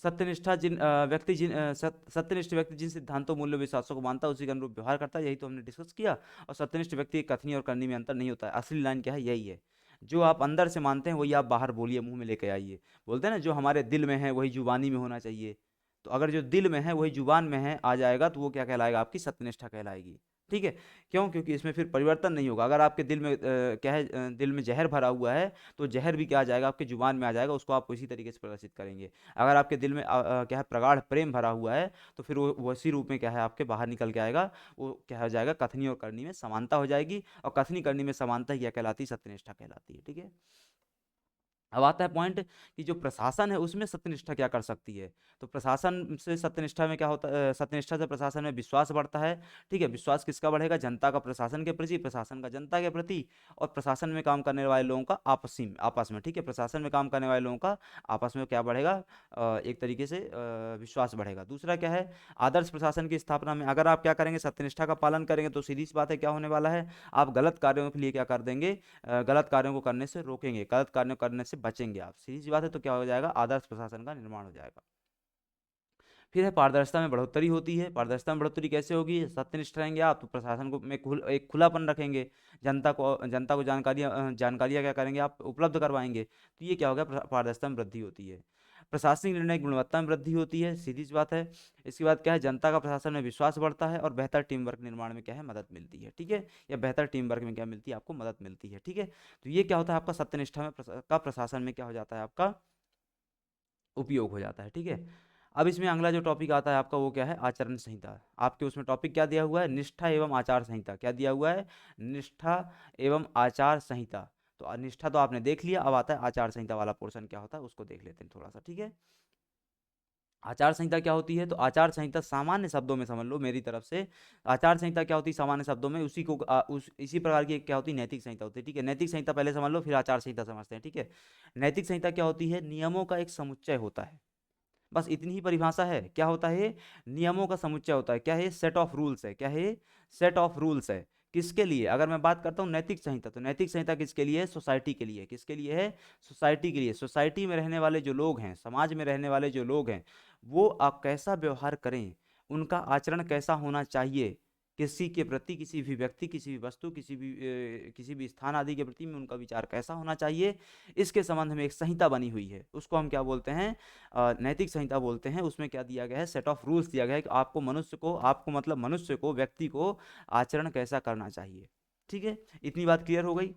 सत्यनिष्ठा सत्यनिष्ठ व्यक्ति जिन सिद्धांतों, मूल्य, विश्वासों को मानता है उसी के अनुरूप व्यवहार करता है। यही तो हमने डिस्कस किया। और सत्यनिष्ठ व्यक्ति की कथनी और करनी में अंतर नहीं होता है। असली लाइन क्या है? यही है, जो आप अंदर से मानते हैं वही आप बाहर बोलिए, मुंह में लेके आइए। बोलते हैं ना, जो हमारे दिल में है वही जुबानी में होना चाहिए। तो अगर जो दिल में है वही जुबान में है आ जाएगा, तो वो क्या कहलाएगा? आपकी सत्यनिष्ठा कहलाएगी। ठीक है, क्यों? क्योंकि इसमें फिर परिवर्तन नहीं होगा। अगर आपके दिल में क्या है, दिल में जहर भरा हुआ है, तो जहर भी क्या आ जाएगा? आपके जुबान में आ जाएगा, उसको आप उसी तरीके से प्रदर्शित करेंगे। अगर आपके दिल में क्या है, प्रगाढ़ प्रेम भरा हुआ है, तो फिर वो उसी रूप में क्या है? आपके बाहर निकल के आएगा। वो क्या हो जाएगा? कथनी और करनी में समानता हो जाएगी। और कथनी करनी में समानता ही क्या कहलाती है? सत्यनिष्ठा कहलाती है। ठीक है, अब आता है पॉइंट कि जो प्रशासन है उसमें सत्यनिष्ठा क्या कर सकती है। तो प्रशासन से सत्यनिष्ठा में क्या होता है? सत्यनिष्ठा से प्रशासन में विश्वास बढ़ता है। ठीक है, विश्वास किसका बढ़ेगा? जनता का प्रशासन के प्रति, प्रशासन का जनता के प्रति। और प्रशासन में काम करने वाले लोगों का आपस में। ठीक है, प्रशासन में काम करने वाले लोगों का आपस में क्या बढ़ेगा? एक तरीके से विश्वास बढ़ेगा। दूसरा क्या है? आदर्श प्रशासन की स्थापना में अगर आप क्या करेंगे? सत्यनिष्ठा का पालन करेंगे, तो सीधी सी बात है क्या होने वाला है? आप गलत कार्यों के लिए क्या कर देंगे? गलत कार्यों को करने से रोकेंगे, गलत कार्यों करने से बचेंगे आप। सीधी सी बात है, तो क्या हो जाएगा? आदर्श प्रशासन का निर्माण हो जाएगा। फिर है पारदर्शिता में बढ़ोतरी होती है। पारदर्शिता में बढ़ोतरी कैसे होगी? सत्यनिष्ठ रहेंगे आप तो प्रशासन को में एक खुलापन रखेंगे। जनता को जानकारियाँ क्या करेंगे? आप उपलब्ध करवाएंगे। तो ये क्या हो गया? पारदर्शिता में वृद्धि होती है। प्रशासनिक निर्णय की गुणवत्ता में वृद्धि होती है, सीधी सी बात है। इसके बाद क्या है, जनता का प्रशासन में विश्वास बढ़ता है, और बेहतर टीम वर्क निर्माण में क्या है, मदद मिलती है, ठीक है, या बेहतर टीम वर्क में क्या मिलती है, आपको मदद मिलती है, ठीक है। तो ये क्या होता है आपका सत्यनिष्ठा में का प्रशासन में क्या हो जाता है, आपका उपयोग हो जाता है, ठीक है। अब इसमें अगला जो टॉपिक आता है आपका वो क्या है, आचरण संहिता। आपके उसमें टॉपिक क्या दिया हुआ है, निष्ठा एवं आचार संहिता। क्या दिया हुआ है, निष्ठा एवं आचार संहिता। तो निष्ठा तो आपने देख लिया, अब आता है आचार संहिता वाला पोर्शन क्या होता है, उसको देख लेते हैं थोड़ा सा, ठीक है। आचार संहिता क्या होती है, तो आचार संहिता सामान्य शब्दों में समझ लो मेरी तरफ से, आचार संहिता क्या होती है सामान्य शब्दों में, उसी को इसी प्रकार की एक क्या होती है, नैतिक संहिता होती है, ठीक है। नैतिक संहिता पहले समझ लो, फिर आचार संहिता समझते हैं, ठीक है। नैतिक संहिता क्या होती है, नियमों का एक समुच्चय होता है, बस इतनी ही परिभाषा है। क्या होता है, नियमों का समुच्चय होता है। क्या है, सेट ऑफ रूल्स है। क्या है, सेट ऑफ रूल्स है। किसके लिए, अगर मैं बात करता हूँ नैतिक संहिता, तो नैतिक संहिता किसके लिए है, सोसाइटी के लिए। किसके लिए है, सोसाइटी के लिए। सोसाइटी में रहने वाले जो लोग हैं, समाज में रहने वाले जो लोग हैं, वो आप कैसा व्यवहार करें, उनका आचरण कैसा होना चाहिए, किसी के प्रति, किसी भी व्यक्ति, किसी भी वस्तु, किसी भी स्थान आदि के प्रति में उनका विचार कैसा होना चाहिए, इसके संबंध में एक संहिता बनी हुई है, उसको हम क्या बोलते हैं, नैतिक संहिता बोलते हैं। उसमें क्या दिया गया है, सेट ऑफ रूल्स दिया गया है कि आपको मनुष्य को, आपको मतलब मनुष्य को, व्यक्ति को आचरण कैसा करना चाहिए, ठीक है। इतनी बात क्लियर हो गई।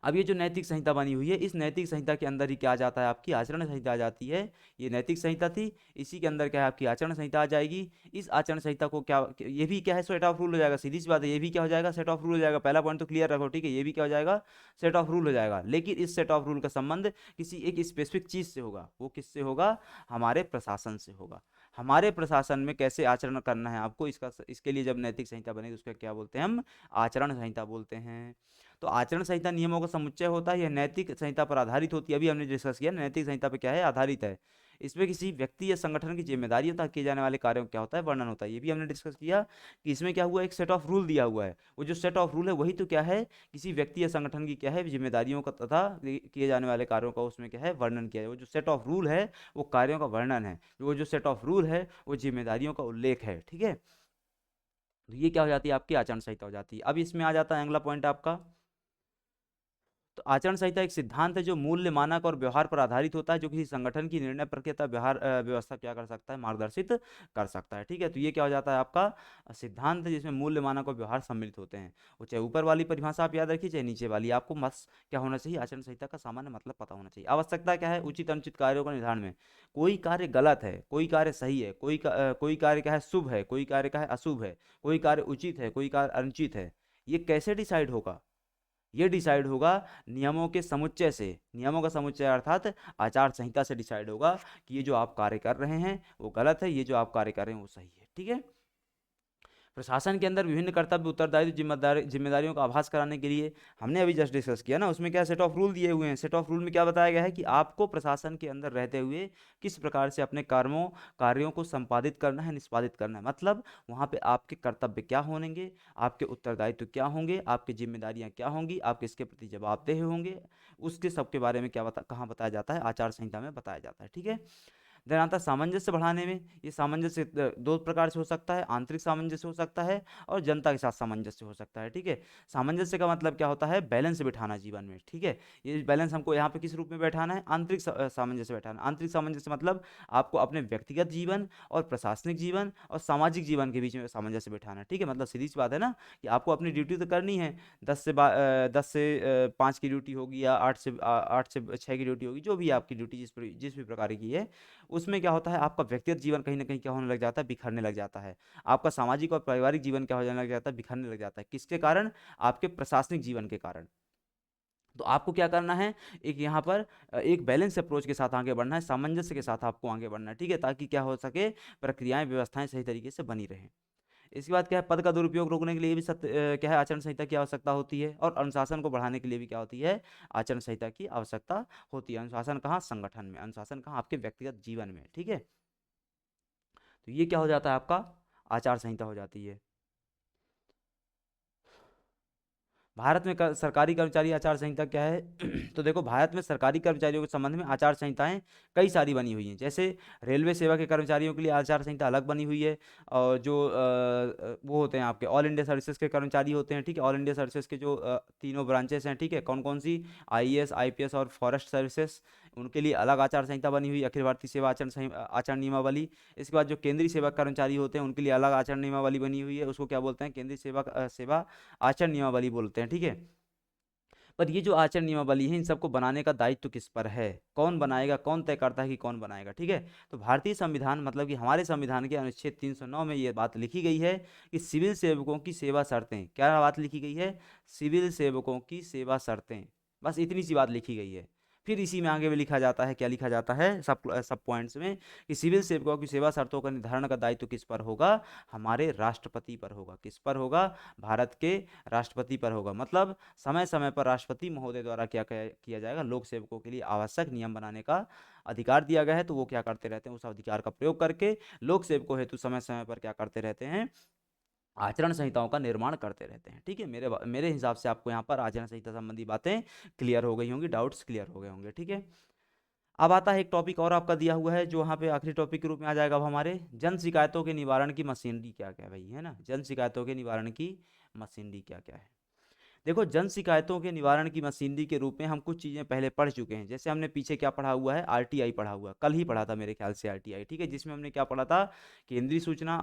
अब ये जो नैतिक संहिता बनी हुई है, इस नैतिक संहिता के अंदर ही क्या आ जाता है, आपकी आचरण संहिता आ जाती है। ये नैतिक संहिता थी, इसी के अंदर क्या है, आपकी आचरण संहिता आ जाएगी। इस आचरण संहिता को क्या, ये भी क्या है, सेट ऑफ रूल हो जाएगा, सीधी सी बात है, ये भी क्या हो जाएगा, सेट ऑफ रूल हो जाएगा। पहला पॉइंट तो क्लियर रखो, ठीक है, ये भी क्या हो जाएगा, सेट ऑफ रूल हो जाएगा। लेकिन इस सेट ऑफ रूल का संबंध किसी एक स्पेसिफिक चीज से होगा। वो किससे होगा, हमारे प्रशासन से होगा। हमारे प्रशासन में कैसे आचरण करना है आपको, इसके लिए जब नैतिक संहिता बनेगी, उसका क्या बोलते हैं हम, आचरण संहिता बोलते हैं। तो आचरण संहिता नियमों का समुच्चय होता है, यह नैतिक संहिता पर आधारित होती है। अभी हमने डिस्कस किया, नैतिक संहिता पे क्या है, आधारित है। इसमें किसी व्यक्ति या संगठन की जिम्मेदारी तथा किए जाने वाले कार्यों का क्या होता है, वर्णन होता है। ये भी हमने डिस्कस किया कि इसमें क्या हुआ, एक सेट ऑफ रूल दिया हुआ है। वो जो सेट ऑफ रूल है वही तो क्या है, किसी व्यक्ति या संगठन की क्या है, जिम्मेदारियों का तथा किए जाने वाले कार्यों का उसमें क्या है, वर्णन किया है। वो जो सेट ऑफ रूल है वो कार्यों का वर्णन है, वो जो सेट ऑफ रूल है वो जिम्मेदारियों का उल्लेख है, ठीक है। तो ये क्या हो जाती है, आपकी आचरण संहिता हो जाती है। अब इसमें आ जाता है अगला पॉइंट आपका, तो आचरण संहिता एक सिद्धांत है जो मूल्य, मानक और व्यवहार पर आधारित होता है, जो किसी संगठन की निर्णय प्रक्रिया व्यवहार व्यवस्था क्या कर सकता है, मार्गदर्शित कर सकता है, ठीक है। तो ये क्या हो जाता है, आपका सिद्धांत है जिसमें मूल्य, मानक और व्यवहार सम्मिलित होते हैं। वो चाहे ऊपर वाली परिभाषा आप याद रखिए, चाहे नीचे वाली, आपको मस्त क्या होना चाहिए, आचरण संहिता का सामान्य मतलब पता होना चाहिए। आवश्यकता क्या है, उचित अनुचित कार्यों का निर्धारण में। कोई कार्य गलत है, कोई कार्य सही है, कोई कार्य क्या है, शुभ है, कोई कार्य क्या है, अशुभ है, कोई कार्य उचित है, कोई कार्य अनुचित है, ये कैसे डिसाइड होगा, ये डिसाइड होगा नियमों के समुच्चय से। नियमों का समुच्चय अर्थात आचार संहिता से डिसाइड होगा कि ये जो आप कार्य कर रहे हैं वो गलत है, ये जो आप कार्य कर रहे हैं वो सही है, ठीक है। प्रशासन के अंदर विभिन्न कर्तव्य, उत्तरदायित्व, जिम्मेदारियों का आभास कराने के लिए हमने अभी जस्ट डिस्कस किया ना, उसमें क्या सेट ऑफ रूल दिए हुए हैं। सेट ऑफ रूल में क्या बताया गया है कि आपको प्रशासन के अंदर रहते हुए किस प्रकार से अपने कार्यों को संपादित करना है, निष्पादित करना है। मतलब वहाँ पे आपके कर्तव्य क्या होंगे, आपके उत्तरदायित्व क्या होंगे, आपकी जिम्मेदारियाँ क्या होंगी, आप किसके प्रति जवाबदेह होंगे, उसके सबके बारे में कहाँ बताया जाता है, आचार संहिता में बताया जाता है, ठीक है। देन आता है सामंजस्य बढ़ाने में। ये सामंजस्य दो प्रकार से हो सकता है, आंतरिक सामंजस्य हो सकता है और जनता के साथ सामंजस्य हो सकता है, ठीक है। सामंजस्य का मतलब क्या होता है, बैलेंस बिठाना जीवन में, ठीक है। ये बैलेंस हमको यहाँ पे किस रूप में बैठाना है, आंतरिक सामंजस्य बैठाना। आंतरिक सामंजस्य मतलब आपको अपने व्यक्तिगत जीवन और प्रशासनिक जीवन और सामाजिक जीवन के बीच में सामंजस्य बैठाना है, ठीक है। मतलब सीधी सी बात है ना कि आपको अपनी ड्यूटी तो करनी है, 10 से 5 की ड्यूटी होगी, या 8 से 6 की ड्यूटी होगी, जो भी आपकी ड्यूटी जिस भी प्रकार की है, उसमें क्या होता है, आपका व्यक्तिगत जीवन कहीं ना कहीं क्या होने लग जाता है, बिखरने लग जाता है। आपका सामाजिक और पारिवारिक जीवन क्या हो जाने लग जाता है, बिखरने लग जाता है। किसके कारण, आपके प्रशासनिक जीवन के कारण। तो आपको क्या करना है, एक यहाँ पर एक बैलेंस अप्रोच के साथ आगे बढ़ना है, सामंजस्य के साथ आपको आगे बढ़ना है, ठीक है, ताकि क्या हो सके, प्रक्रियाएं, व्यवस्थाएं सही तरीके से बनी रहें। इसके बाद क्या है, पद का दुरुपयोग रोकने के लिए भी क्या है, आचरण संहिता की आवश्यकता होती है। और अनुशासन को बढ़ाने के लिए भी क्या होती है, आचरण संहिता की आवश्यकता होती है। अनुशासन कहाँ, संगठन में। अनुशासन कहाँ, आपके व्यक्तिगत जीवन में, ठीक है। तो ये क्या हो जाता है, आपका आचार संहिता हो जाती है। भारत में सरकारी कर्मचारी आचार संहिता क्या है तो देखो, भारत में सरकारी कर्मचारियों के संबंध में आचार संहिताएं कई सारी बनी हुई हैं। जैसे रेलवे सेवा के कर्मचारियों के लिए आचार संहिता अलग बनी हुई है, और जो वो होते हैं आपके ऑल इंडिया सर्विसेज के कर्मचारी होते हैं, ठीक है। ऑल इंडिया सर्विसेज के जो तीनों ब्रांचेस हैं, ठीक है, कौन कौन सी, आईएएस, आईपीएस और फॉरेस्ट सर्विसेज, उनके लिए अलग आचार संहिता बनी हुई, अखिल भारतीय सेवा आचरण नियमावली। इसके बाद जो केंद्रीय सेवा कर्मचारी होते हैं उनके लिए अलग आचरण नियमावली बनी हुई है, उसको क्या बोलते हैं, केंद्रीय सेवा आचरण नियमावली बोलते हैं, ठीक है। पर ये जो आचरण नियमावली है इन सबको बनाने का दायित्व किस पर है, कौन बनाएगा, कौन तय करता है कि कौन बनाएगा, ठीक है। तो भारतीय संविधान मतलब कि हमारे संविधान के अनुच्छेद 309 में ये बात लिखी गई है कि सिविल सेवकों की सेवा शर्तें, क्या बात लिखी गई है, सिविल सेवकों की सेवा शर्तें, बस इतनी सी बात लिखी गई है। फिर इसी में आगे में लिखा जाता है, क्या लिखा जाता है सब सब पॉइंट्स में, कि सिविल सेवकों की सेवा शर्तों का निर्धारण का दायित्व किस पर होगा, हमारे राष्ट्रपति पर होगा। किस पर होगा, भारत के राष्ट्रपति पर होगा। मतलब समय समय पर राष्ट्रपति महोदय द्वारा क्या किया जाएगा, लोक सेवकों के लिए आवश्यक नियम बनाने का अधिकार दिया गया है, तो वो क्या करते रहते हैं, उस अधिकार का प्रयोग करके लोक सेवकों हेतु समय समय पर क्या करते रहते हैं, आचरण संहिताओं का निर्माण करते रहते हैं, ठीक है। मेरे हिसाब से आपको यहाँ पर आचरण संहिता संबंधी बातें क्लियर हो गई होंगी, डाउट्स क्लियर हो गए होंगे, ठीक है। अब आता है एक टॉपिक और आपका दिया हुआ है जो वहाँ पे आखिरी टॉपिक के रूप में आ जाएगा, अब हमारे जन शिकायतों के निवारण की मशीनरी क्या क्या है भाई, है ना, जन शिकायतों के निवारण की मशीनरी क्या क्या है। देखो, जन शिकायतों के निवारण की मशीनरी के रूप में हम कुछ चीज़ें पहले पढ़ चुके हैं। जैसे हमने पीछे क्या पढ़ा हुआ है, आरटीआई पढ़ा हुआ, कल ही पढ़ा था मेरे ख्याल से आरटीआई, ठीक है, जिसमें हमने क्या पढ़ा था, केंद्रीय सूचना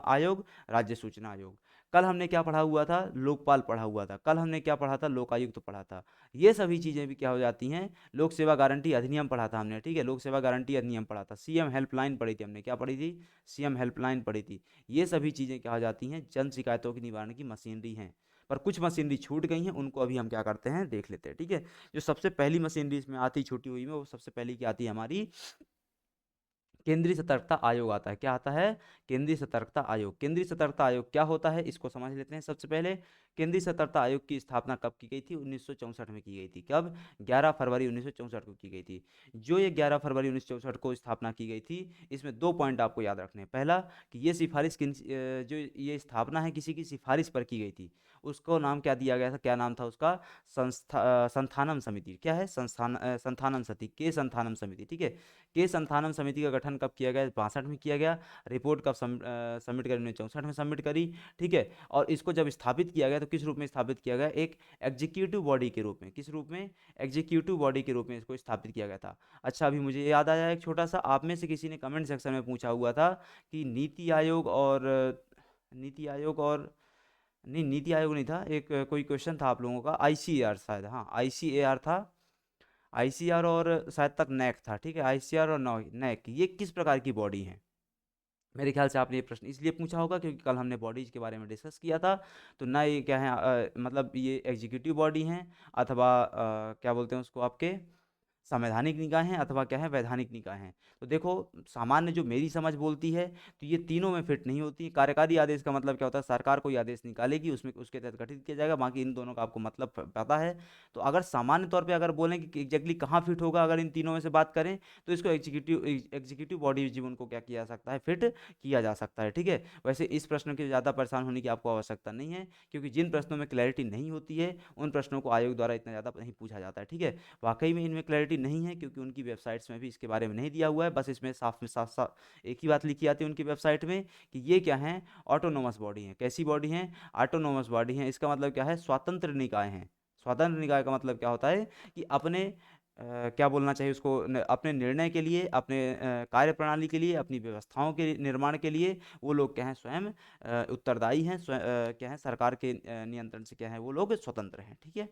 आयोग, राज्य सूचना आयोग। कल हमने क्या पढ़ा हुआ था, लोकपाल पढ़ा हुआ था। कल हमने क्या पढ़ा था, लोकायुक्त पढ़ा था। ये सभी चीज़ें भी क्या हो जाती हैं, लोक सेवा गारंटी अधिनियम पढ़ा था हमने, ठीक है, लोक सेवा गारंटी अधिनियम पढ़ा था। सीएम हेल्पलाइन पढ़ी थी हमने, क्या पढ़ी थी, सीएम हेल्पलाइन पढ़ी थी। ये सभी चीज़ें क्या हो जाती हैं, जन शिकायतों के निवारण की मशीनरी हैं। पर कुछ मशीनरी छूट गई हैं, उनको अभी हम क्या करते हैं, देख लेते हैं, ठीक है। जो सबसे पहली मशीनरी इसमें आती छूटी हुई में, वो सबसे पहली क्या आती है हमारी, केंद्रीय सतर्कता आयोग आता है। क्या आता है, केंद्रीय सतर्कता आयोग। केंद्रीय सतर्कता आयोग क्या होता है, इसको समझ लेते हैं सबसे पहले। केंद्रीय सतर्कता आयोग की स्थापना कब की गई थी, 1964 में की गई थी। कब, 11 फरवरी 1964 को की गई थी। जो ये 11 फरवरी 1964 को स्थापना की गई थी, इसमें 2 पॉइंट आपको याद रखने हैं। पहला कि ये सिफारिश जो ये स्थापना है किसी की सिफारिश पर की गई थी, उसको नाम क्या दिया गया था, क्या नाम था उसका, संस्थानम समिति। क्या है, संस्थानम समिति, के संस्थानम समिति, ठीक है। के संस्थानम समिति का गठन कब किया गया, 62 में किया गया। रिपोर्ट कब सबमिट करी, 1964 में सबमिट करी, ठीक है। और इसको जब स्थापित किया गया तो किस रूप में स्थापित किया गया, एक एग्जीक्यूटिव बॉडी के रूप में। किस रूप में, एग्जीक्यूटिव बॉडी के रूप में इसको स्थापित किया गया था। अच्छा, अभी मुझे याद आया एक छोटा सा, आप में से किसी ने कमेंट सेक्शन में पूछा हुआ था कि नीति आयोग और नहीं, नीति आयोग नहीं था, एक कोई क्वेश्चन था आप लोगों का, आईसीएआर शायद, हाँ आईसीएआर था, आईसीआर और शायद तक नैक था, ठीक है, आईसीआर और नैक ये किस प्रकार की बॉडी हैं। मेरे ख्याल से आपने ये प्रश्न इसलिए पूछा होगा क्योंकि कल हमने बॉडीज के बारे में डिस्कस किया था। तो ना ये क्या है, मतलब ये एग्जीक्यूटिव बॉडी हैं, अथवा क्या बोलते हैं उसको आपके, संवैधानिक निकाय हैं, अथवा क्या है, वैधानिक निकाय हैं। तो देखो, सामान्य जो मेरी समझ बोलती है, तो ये तीनों में फिट नहीं होती। कार्यकारी आदेश का मतलब क्या होता है, सरकार कोई आदेश निकालेगी, उसमें उसके तहत गठित किया जाएगा। बाकी इन दोनों का आपको मतलब पता है। तो अगर सामान्य तौर पे अगर बोलें कि एग्जैक्टली कहाँ फिट होगा, अगर इन तीनों में से बात करें, तो इसको एग्जीक्यूटिव बॉडी जीवन को क्या किया जा सकता है, फिट किया जा सकता है, ठीक है। वैसे इस प्रश्न के ज़्यादा परेशान होने की आपको आवश्यकता नहीं है, क्योंकि जिन प्रश्नों में क्लैरिटी नहीं होती है उन प्रश्नों को आयोग द्वारा इतना ज़्यादा नहीं पूछा जाता है, ठीक है। वाकई में इनमें क्लैरिटी नहीं है, क्योंकि उनकी वेबसाइट्स में भी इसके बारे में नहीं दिया हुआ है। बस इसमें साफ में साफ साफ एक ही बात लिखी आती है उनकी वेबसाइट में, कि ये क्या है, ऑटोनोमस बॉडी हैं। कैसी बॉडी हैं, ऑटोनोमस बॉडी हैं। इसका मतलब क्या है, स्वतंत्र निकाय हैं। स्वतंत्र निकाय का मतलब क्या होता है कि अपने क्या बोलना चाहिए उसको, अपने निर्णय के लिए, अपने कार्य प्रणाली के लिए, अपनी व्यवस्थाओं के निर्माण के लिए वो लोग क्या हैं, स्वयं उत्तरदायी हैं, क्या है, सरकार के नियंत्रण से क्या है, वो लोग स्वतंत्र हैं, ठीक है।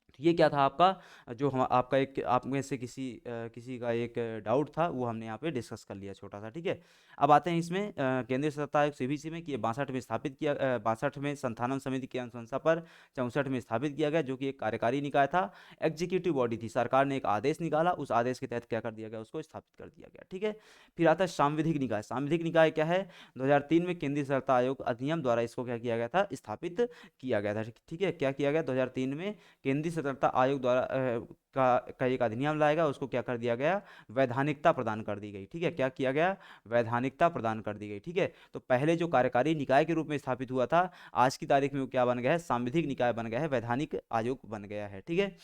तो ये क्या था आपका, जो हम आपका एक, आप में से किसी का एक डाउट था, वो हमने यहाँ पे डिस्कस कर लिया छोटा सा, ठीक है। अब आते हैं इसमें केंद्रीय सत्ता आयोग सीबीसी में, कि ये 62 में स्थापित किया, 62 में संस्थानम समिति की अनुशंसा पर 64 में स्थापित किया गया, जो कि एक कार्यकारी निकाय था, एग्जीक्यूटिव बॉडी थी। सरकार ने एक आदेश निकाला, उस आदेश के तहत क्या कर दिया गया, उसको स्थापित कर दिया गया, ठीक है। फिर आता है सांविधिक निकाय। सांविधिक निकाय क्या है, 2003 में केंद्रीय सत्ता आयोग अधिनियम द्वारा इसको क्या किया गया था, स्थापित किया गया था, ठीक है। क्या किया गया, 2003 में केंद्रीय सतर्कता आयोग द्वारा का एक अधिनियम लाएगा, उसको क्या कर दिया गया, वैधानिकता प्रदान कर दी गई, ठीक है। क्या किया गया, वैधानिकता प्रदान कर दी गई, ठीक है। तो पहले जो कार्यकारी निकाय के रूप में स्थापित हुआ था, आज की तारीख में वो क्या बन गया है, सांविधिक निकाय बन गया है, वैधानिक आयोग बन गया है, ठीक है।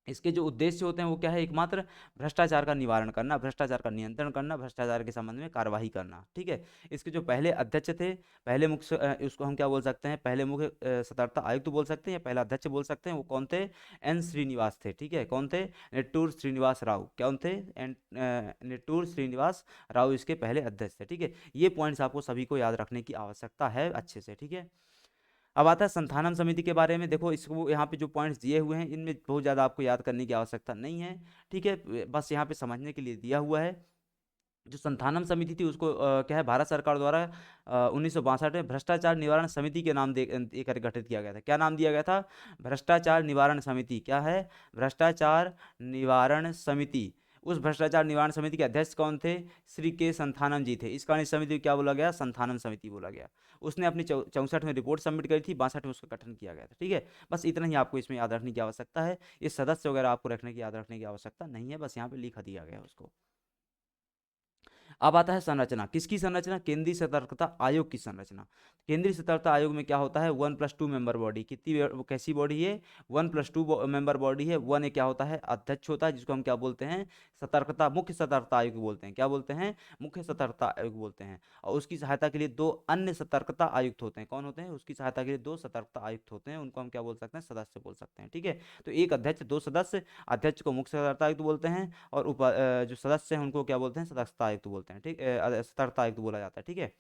इसके जो उद्देश्य होते हैं वो क्या है, एकमात्र भ्रष्टाचार का निवारण करना, भ्रष्टाचार का नियंत्रण करना, भ्रष्टाचार के संबंध में कार्यवाही करना। ठीक है। इसके जो पहले अध्यक्ष थे, पहले मुख्य उसको हम क्या बोल सकते हैं, पहले मुख्य सतर्कता आयुक्त बोल सकते हैं या पहला अध्यक्ष बोल सकते हैं, वो कौन थे, एन श्रीनिवास थे। ठीक है, कौन थे, नेट्टूर श्रीनिवास राव, कौन थे, नेट्टूर श्रीनिवास राव इसके पहले अध्यक्ष थे। ठीक है, ये पॉइंट्स आपको सभी को याद रखने की आवश्यकता है अच्छे से। ठीक है। अब आता है संस्थानम समिति के बारे में। देखो इसको यहाँ पे जो पॉइंट्स दिए हुए हैं इनमें बहुत ज़्यादा आपको याद करने की आवश्यकता नहीं है। ठीक है, बस यहाँ पे समझने के लिए दिया हुआ है। जो संस्थानम समिति थी उसको क्या है, भारत सरकार द्वारा 1962 में भ्रष्टाचार निवारण समिति के नाम देकर गठित किया गया था। क्या नाम दिया गया था, भ्रष्टाचार निवारण समिति। क्या है, भ्रष्टाचार निवारण समिति। उस भ्रष्टाचार निवारण समिति के अध्यक्ष कौन थे, श्री के संथानम जी थे। इस कारण इस समिति को क्या बोला गया, संथानम समिति बोला गया। उसने अपनी 64 में रिपोर्ट सबमिट करी थी, 62 में उसका गठन किया गया था। ठीक है, बस इतना ही आपको इसमें याद रखने की आवश्यकता है। ये सदस्य वगैरह आपको रखने की याद रखने की आवश्यकता नहीं है, बस यहाँ पे लिखा दिया गया है उसको। अब आता है संरचना, किसकी संरचना, केंद्रीय सतर्कता आयोग की संरचना। केंद्रीय सतर्कता आयोग में क्या होता है, 1+2 मेंबर बॉडी। कितनी कैसी बॉडी है, 1+2 मेंबर बॉडी है। वन ए क्या होता है, अध्यक्ष होता है, जिसको हम क्या बोलते हैं, सतर्कता, मुख्य सतर्कता आयोग बोलते हैं। क्या बोलते हैं, मुख्य सतर्कता आयोग बोलते हैं। और उसकी सहायता के लिए दो अन्य सतर्कता आयुक्त होते हैं। कौन होते हैं, उसकी सहायता के लिए दो सतर्कता आयुक्त होते हैं, उनको हम क्या बोल सकते हैं, सदस्य बोल सकते हैं। ठीक है, तो एक अध्यक्ष, दो सदस्य। अध्यक्ष को मुख्य सतर्कता आयुक्त बोलते हैं और जो सदस्य हैं उनको क्या बोलते हैं, सदस्यता आयुक्त बोलते हैं। ठीक, सतर्कता आयुक्त बोला जाता है। ठीक है।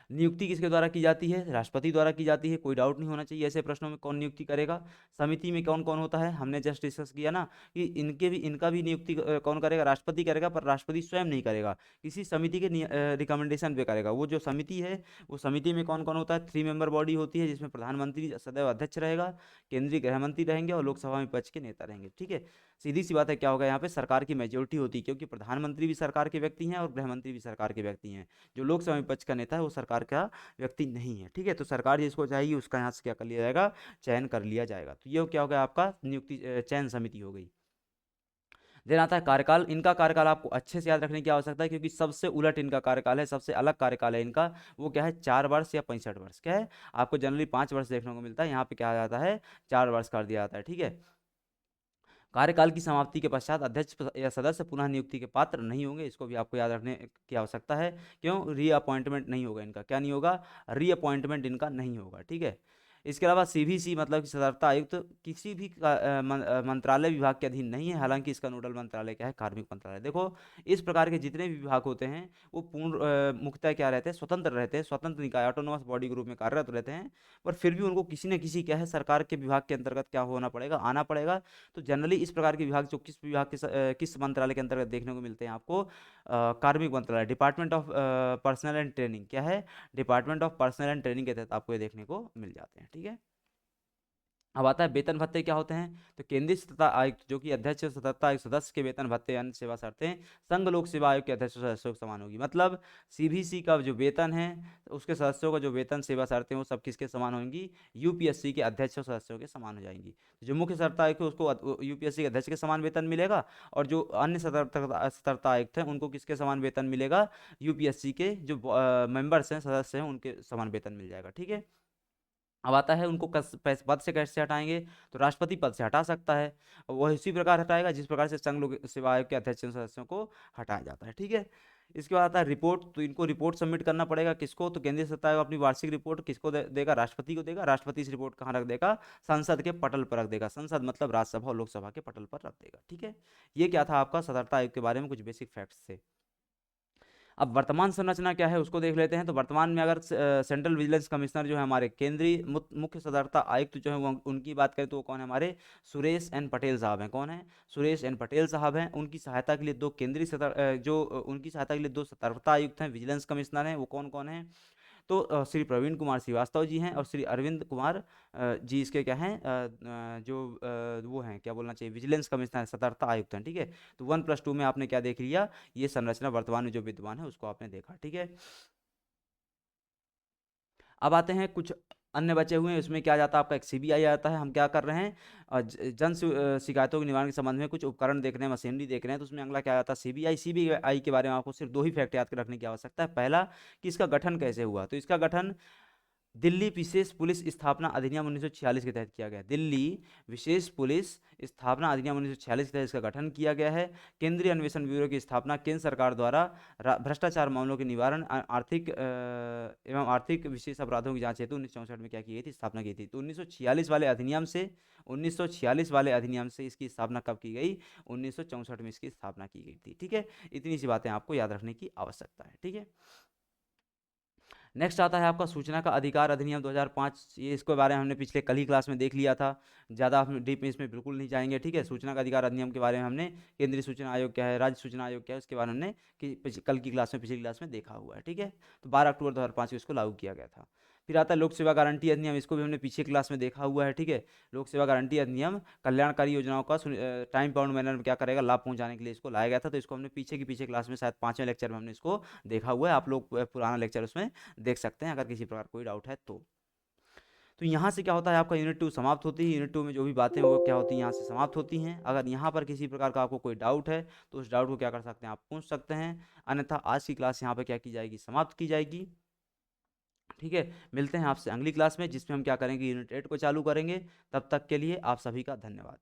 नियुक्ति किसके द्वारा की जाती है, राष्ट्रपति द्वारा की जाती है। कोई डाउट नहीं होना चाहिए ऐसे प्रश्नों में, कौन नियुक्ति करेगा। समिति में कौन कौन होता है, हमने जस्ट डिस्कस किया ना कि इनका भी नियुक्ति कौन करेगा, राष्ट्रपति करेगा, पर राष्ट्रपति स्वयं नहीं करेगा, किसी समिति के रिकमेंडेशन पे करेगा। वो जो समिति है, वो समिति में कौन कौन होता है, 3 मेंबर बॉडी होती है, जिसमें प्रधानमंत्री सदैव अध्यक्ष रहेगा, केंद्रीय गृह मंत्री रहेंगे और लोकसभा में विपक्ष के नेता रहेंगे। ठीक है, सीधी सी बात है, क्या होगा यहाँ पे, सरकार की मेजोरिटी होती है, क्योंकि प्रधानमंत्री भी सरकार के व्यक्ति हैं और गृह मंत्री भी सरकार के व्यक्ति हैं। जो लोकसभा में विपक्ष का नेता है वो सरकार का व्यक्ति नहीं है। ठीक है, तो सरकार जिसको चाहिए उसका यहाँ से क्या कर लिया जाएगा, चयन कर लिया जाएगा। तो ये क्या हो गया आपका, नियुक्ति चयन समिति हो गई। देन आता है कार्यकाल। इनका कार्यकाल आपको अच्छे से याद रखने की आवश्यकता है, क्योंकि सबसे उलट इनका कार्यकाल है, सबसे अलग कार्यकाल है इनका। वो क्या है, 4 वर्ष या 65 वर्ष। क्या है, आपको जनरली 5 वर्ष देखने को मिलता है, यहाँ पे क्या आ जाता है, 4 वर्ष कर दिया जाता है। ठीक है, कार्यकाल की समाप्ति के पश्चात अध्यक्ष या सदस्य पुनः नियुक्ति के पात्र नहीं होंगे। इसको भी आपको याद रखने की आवश्यकता है। क्यों, रीअपॉइंटमेंट नहीं होगा इनका। क्या नहीं होगा, रीअपॉइंटमेंट इनका नहीं होगा। ठीक है, इसके अलावा सीवीसी मतलब कि सतर्कता आयुक्त किसी भी मंत्रालय विभाग के अधीन नहीं है। हालांकि इसका नोडल मंत्रालय क्या है, कार्मिक मंत्रालय। देखो इस प्रकार के जितने भी विभाग होते हैं वो पूर्ण मुख्यतः क्या रहते हैं, स्वतंत्र रहते हैं, स्वतंत्र निकाय, ऑटोनोमस बॉडी ग्रुप में कार्यरत रहते हैं। पर फिर भी उनको किसी न किसी क्या है, सरकार के विभाग के अंतर्गत क्या होना पड़ेगा, आना पड़ेगा। तो जनरली इस प्रकार के विभाग जो किस विभाग के किस मंत्रालय के अंतर्गत देखने को मिलते हैं आपको, कार्मिक मंत्रालय, department of personal and training. क्या है, department of personal and training के तहत आपको ये देखने को मिल जाते हैं। ठीक है, अब आता है वेतन भत्ते क्या होते हैं। तो केंद्रीय सतर्कता आयुक्त जो कि अध्यक्ष सतर्कता आयुक्त सदस्य के वेतन भत्ते अन्य सेवा शर्तें संघ लोक सेवा आयोग के अध्यक्ष सदस्यों के समान होगी। मतलब सीबीसी का जो वेतन है, उसके सदस्यों का जो वेतन सेवा शर्तें वो सब किसके समान होंगी, यूपीएससी के अध्यक्ष और सदस्यों के समान हो जाएंगी। जो मुख्य सतर्कता आयुक्त है उसको यूपीएससी के अध्यक्ष के समान वेतन मिलेगा, और जो अन्य सतर्कता आयुक्त हैं उनको किसके समान वेतन मिलेगा, यूपीएससी के जो मेंबर्स हैं, सदस्य हैं, उनके समान वेतन मिल जाएगा। ठीक है, अब आता है उनको पद से कैसे हटाएंगे। तो राष्ट्रपति पद से हटा सकता है, और वह इसी प्रकार हटाएगा जिस प्रकार से संघ लोक सेवा आयोग के अध्यक्ष सदस्यों को हटाया जाता है। ठीक है, इसके बाद आता है रिपोर्ट। तो इनको रिपोर्ट सबमिट करना पड़ेगा किसको, तो केंद्रीय सत्ता आयोग अपनी वार्षिक रिपोर्ट किसको देगा, राष्ट्रपति को देगा। राष्ट्रपति इस रिपोर्ट कहाँ रख देगा, संसद के पटल पर रख देगा। संसद मतलब राज्यसभा और लोकसभा के पटल पर रख देगा। ठीक है, ये क्या था आपका सतर्कता आयोग के बारे में कुछ बेसिक फैक्ट्स थे। अब वर्तमान संरचना क्या है उसको देख लेते हैं। तो वर्तमान में अगर सेंट्रल विजिलेंस कमिश्नर जो है हमारे, केंद्रीय मुख्य सतर्कता आयुक्त जो है वो उनकी बात करें तो वो कौन है, हमारे सुरेश एन पटेल साहब हैं। कौन है, सुरेश एन पटेल साहब हैं। उनकी सहायता के लिए दो उनकी सहायता के लिए दो सतर्कता आयुक्त हैं, विजिलेंस कमिश्नर हैं। वो कौन कौन है, तो श्री प्रवीण कुमार श्रीवास्तव जी हैं और श्री अरविंद कुमार जी इसके क्या हैं, वो हैं, क्या बोलना चाहिए, विजिलेंस कमिश्नर, सतर्कता आयुक्त हैं। ठीक है, तो 1+2 में आपने क्या देख लिया, ये संरचना वर्तमान में जो विद्यमान है उसको आपने देखा। ठीक है, अब आते हैं कुछ अन्य बचे हुए हैं। इसमें क्या जाता है आपका, एक सीबीआई आता है। हम क्या कर रहे हैं, शिकायतों के निवारण के संबंध में कुछ उपकरण देख रहे हैं, मशीनरी देख रहे हैं। तो उसमें अगला क्या आता है, सीबीआई। सीबीआई के बारे में आपको सिर्फ दो ही फैक्ट याद रखने की आवश्यकता है। पहला कि इसका गठन कैसे हुआ। तो इसका गठन दिल्ली विशेष पुलिस स्थापना अधिनियम 1946 के तहत किया गया। दिल्ली विशेष पुलिस स्थापना अधिनियम 1946 के तहत इसका गठन किया गया है। केंद्रीय अन्वेषण ब्यूरो की स्थापना केंद्र सरकार द्वारा भ्रष्टाचार मामलों के निवारण, आर्थिक एवं आर्थिक विशेष अपराधों की जांच हेतु 1964 में क्या की गई थी, स्थापना की थी। तो 1946 वाले अधिनियम से इसकी स्थापना कब की गई, 1964 में इसकी स्थापना की गई थी। ठीक है, इतनी सी बातें आपको याद रखने की आवश्यकता है। ठीक है, नेक्स्ट आता है आपका सूचना का अधिकार अधिनियम 2005। ये इसके बारे में हमने पिछले कल ही क्लास में देख लिया था, ज़्यादा हम डीप में इसमें बिल्कुल नहीं जाएंगे। ठीक है, सूचना का अधिकार अधिनियम के बारे में हमने केंद्रीय सूचना आयोग क्या है, राज्य सूचना आयोग क्या है, उसके बारे में हमने कल की क्लास में, पिछली क्लास में देखा हुआ है। ठीक है, तो 12 अक्टूबर 2005 को इसको लागू किया गया था। फिर आता है लोक सेवा गारंटी अधिनियम, इसको भी हमने पीछे क्लास में देखा हुआ है। ठीक है, लोक सेवा गारंटी अधिनियम कल्याणकारी योजनाओं का टाइम बाउंड मैनर में क्या करेगा, लाभ पहुंचाने के लिए इसको लाया गया था। तो इसको हमने पीछे क्लास में, शायद 5वें लेक्चर में हमने इसको देखा हुआ है। आप लोग पुराना लेक्चर उसमें देख सकते हैं अगर किसी प्रकार कोई डाउट है तो यहाँ से क्या होता है, आपका यूनिट 2 समाप्त होती है। यूनिट 2 में जो भी बातें वो क्या होती हैं, यहाँ से समाप्त होती हैं। अगर यहाँ पर किसी प्रकार का आपको कोई डाउट है तो उस डाउट को क्या कर सकते हैं, आप पूछ सकते हैं। अन्यथा आज की क्लास यहाँ पर क्या की जाएगी, समाप्त की जाएगी। ठीक है, मिलते हैं आपसे अगली क्लास में, जिसमें हम क्या करेंगे, यूनिट 8 को चालू करेंगे। तब तक के लिए आप सभी का धन्यवाद।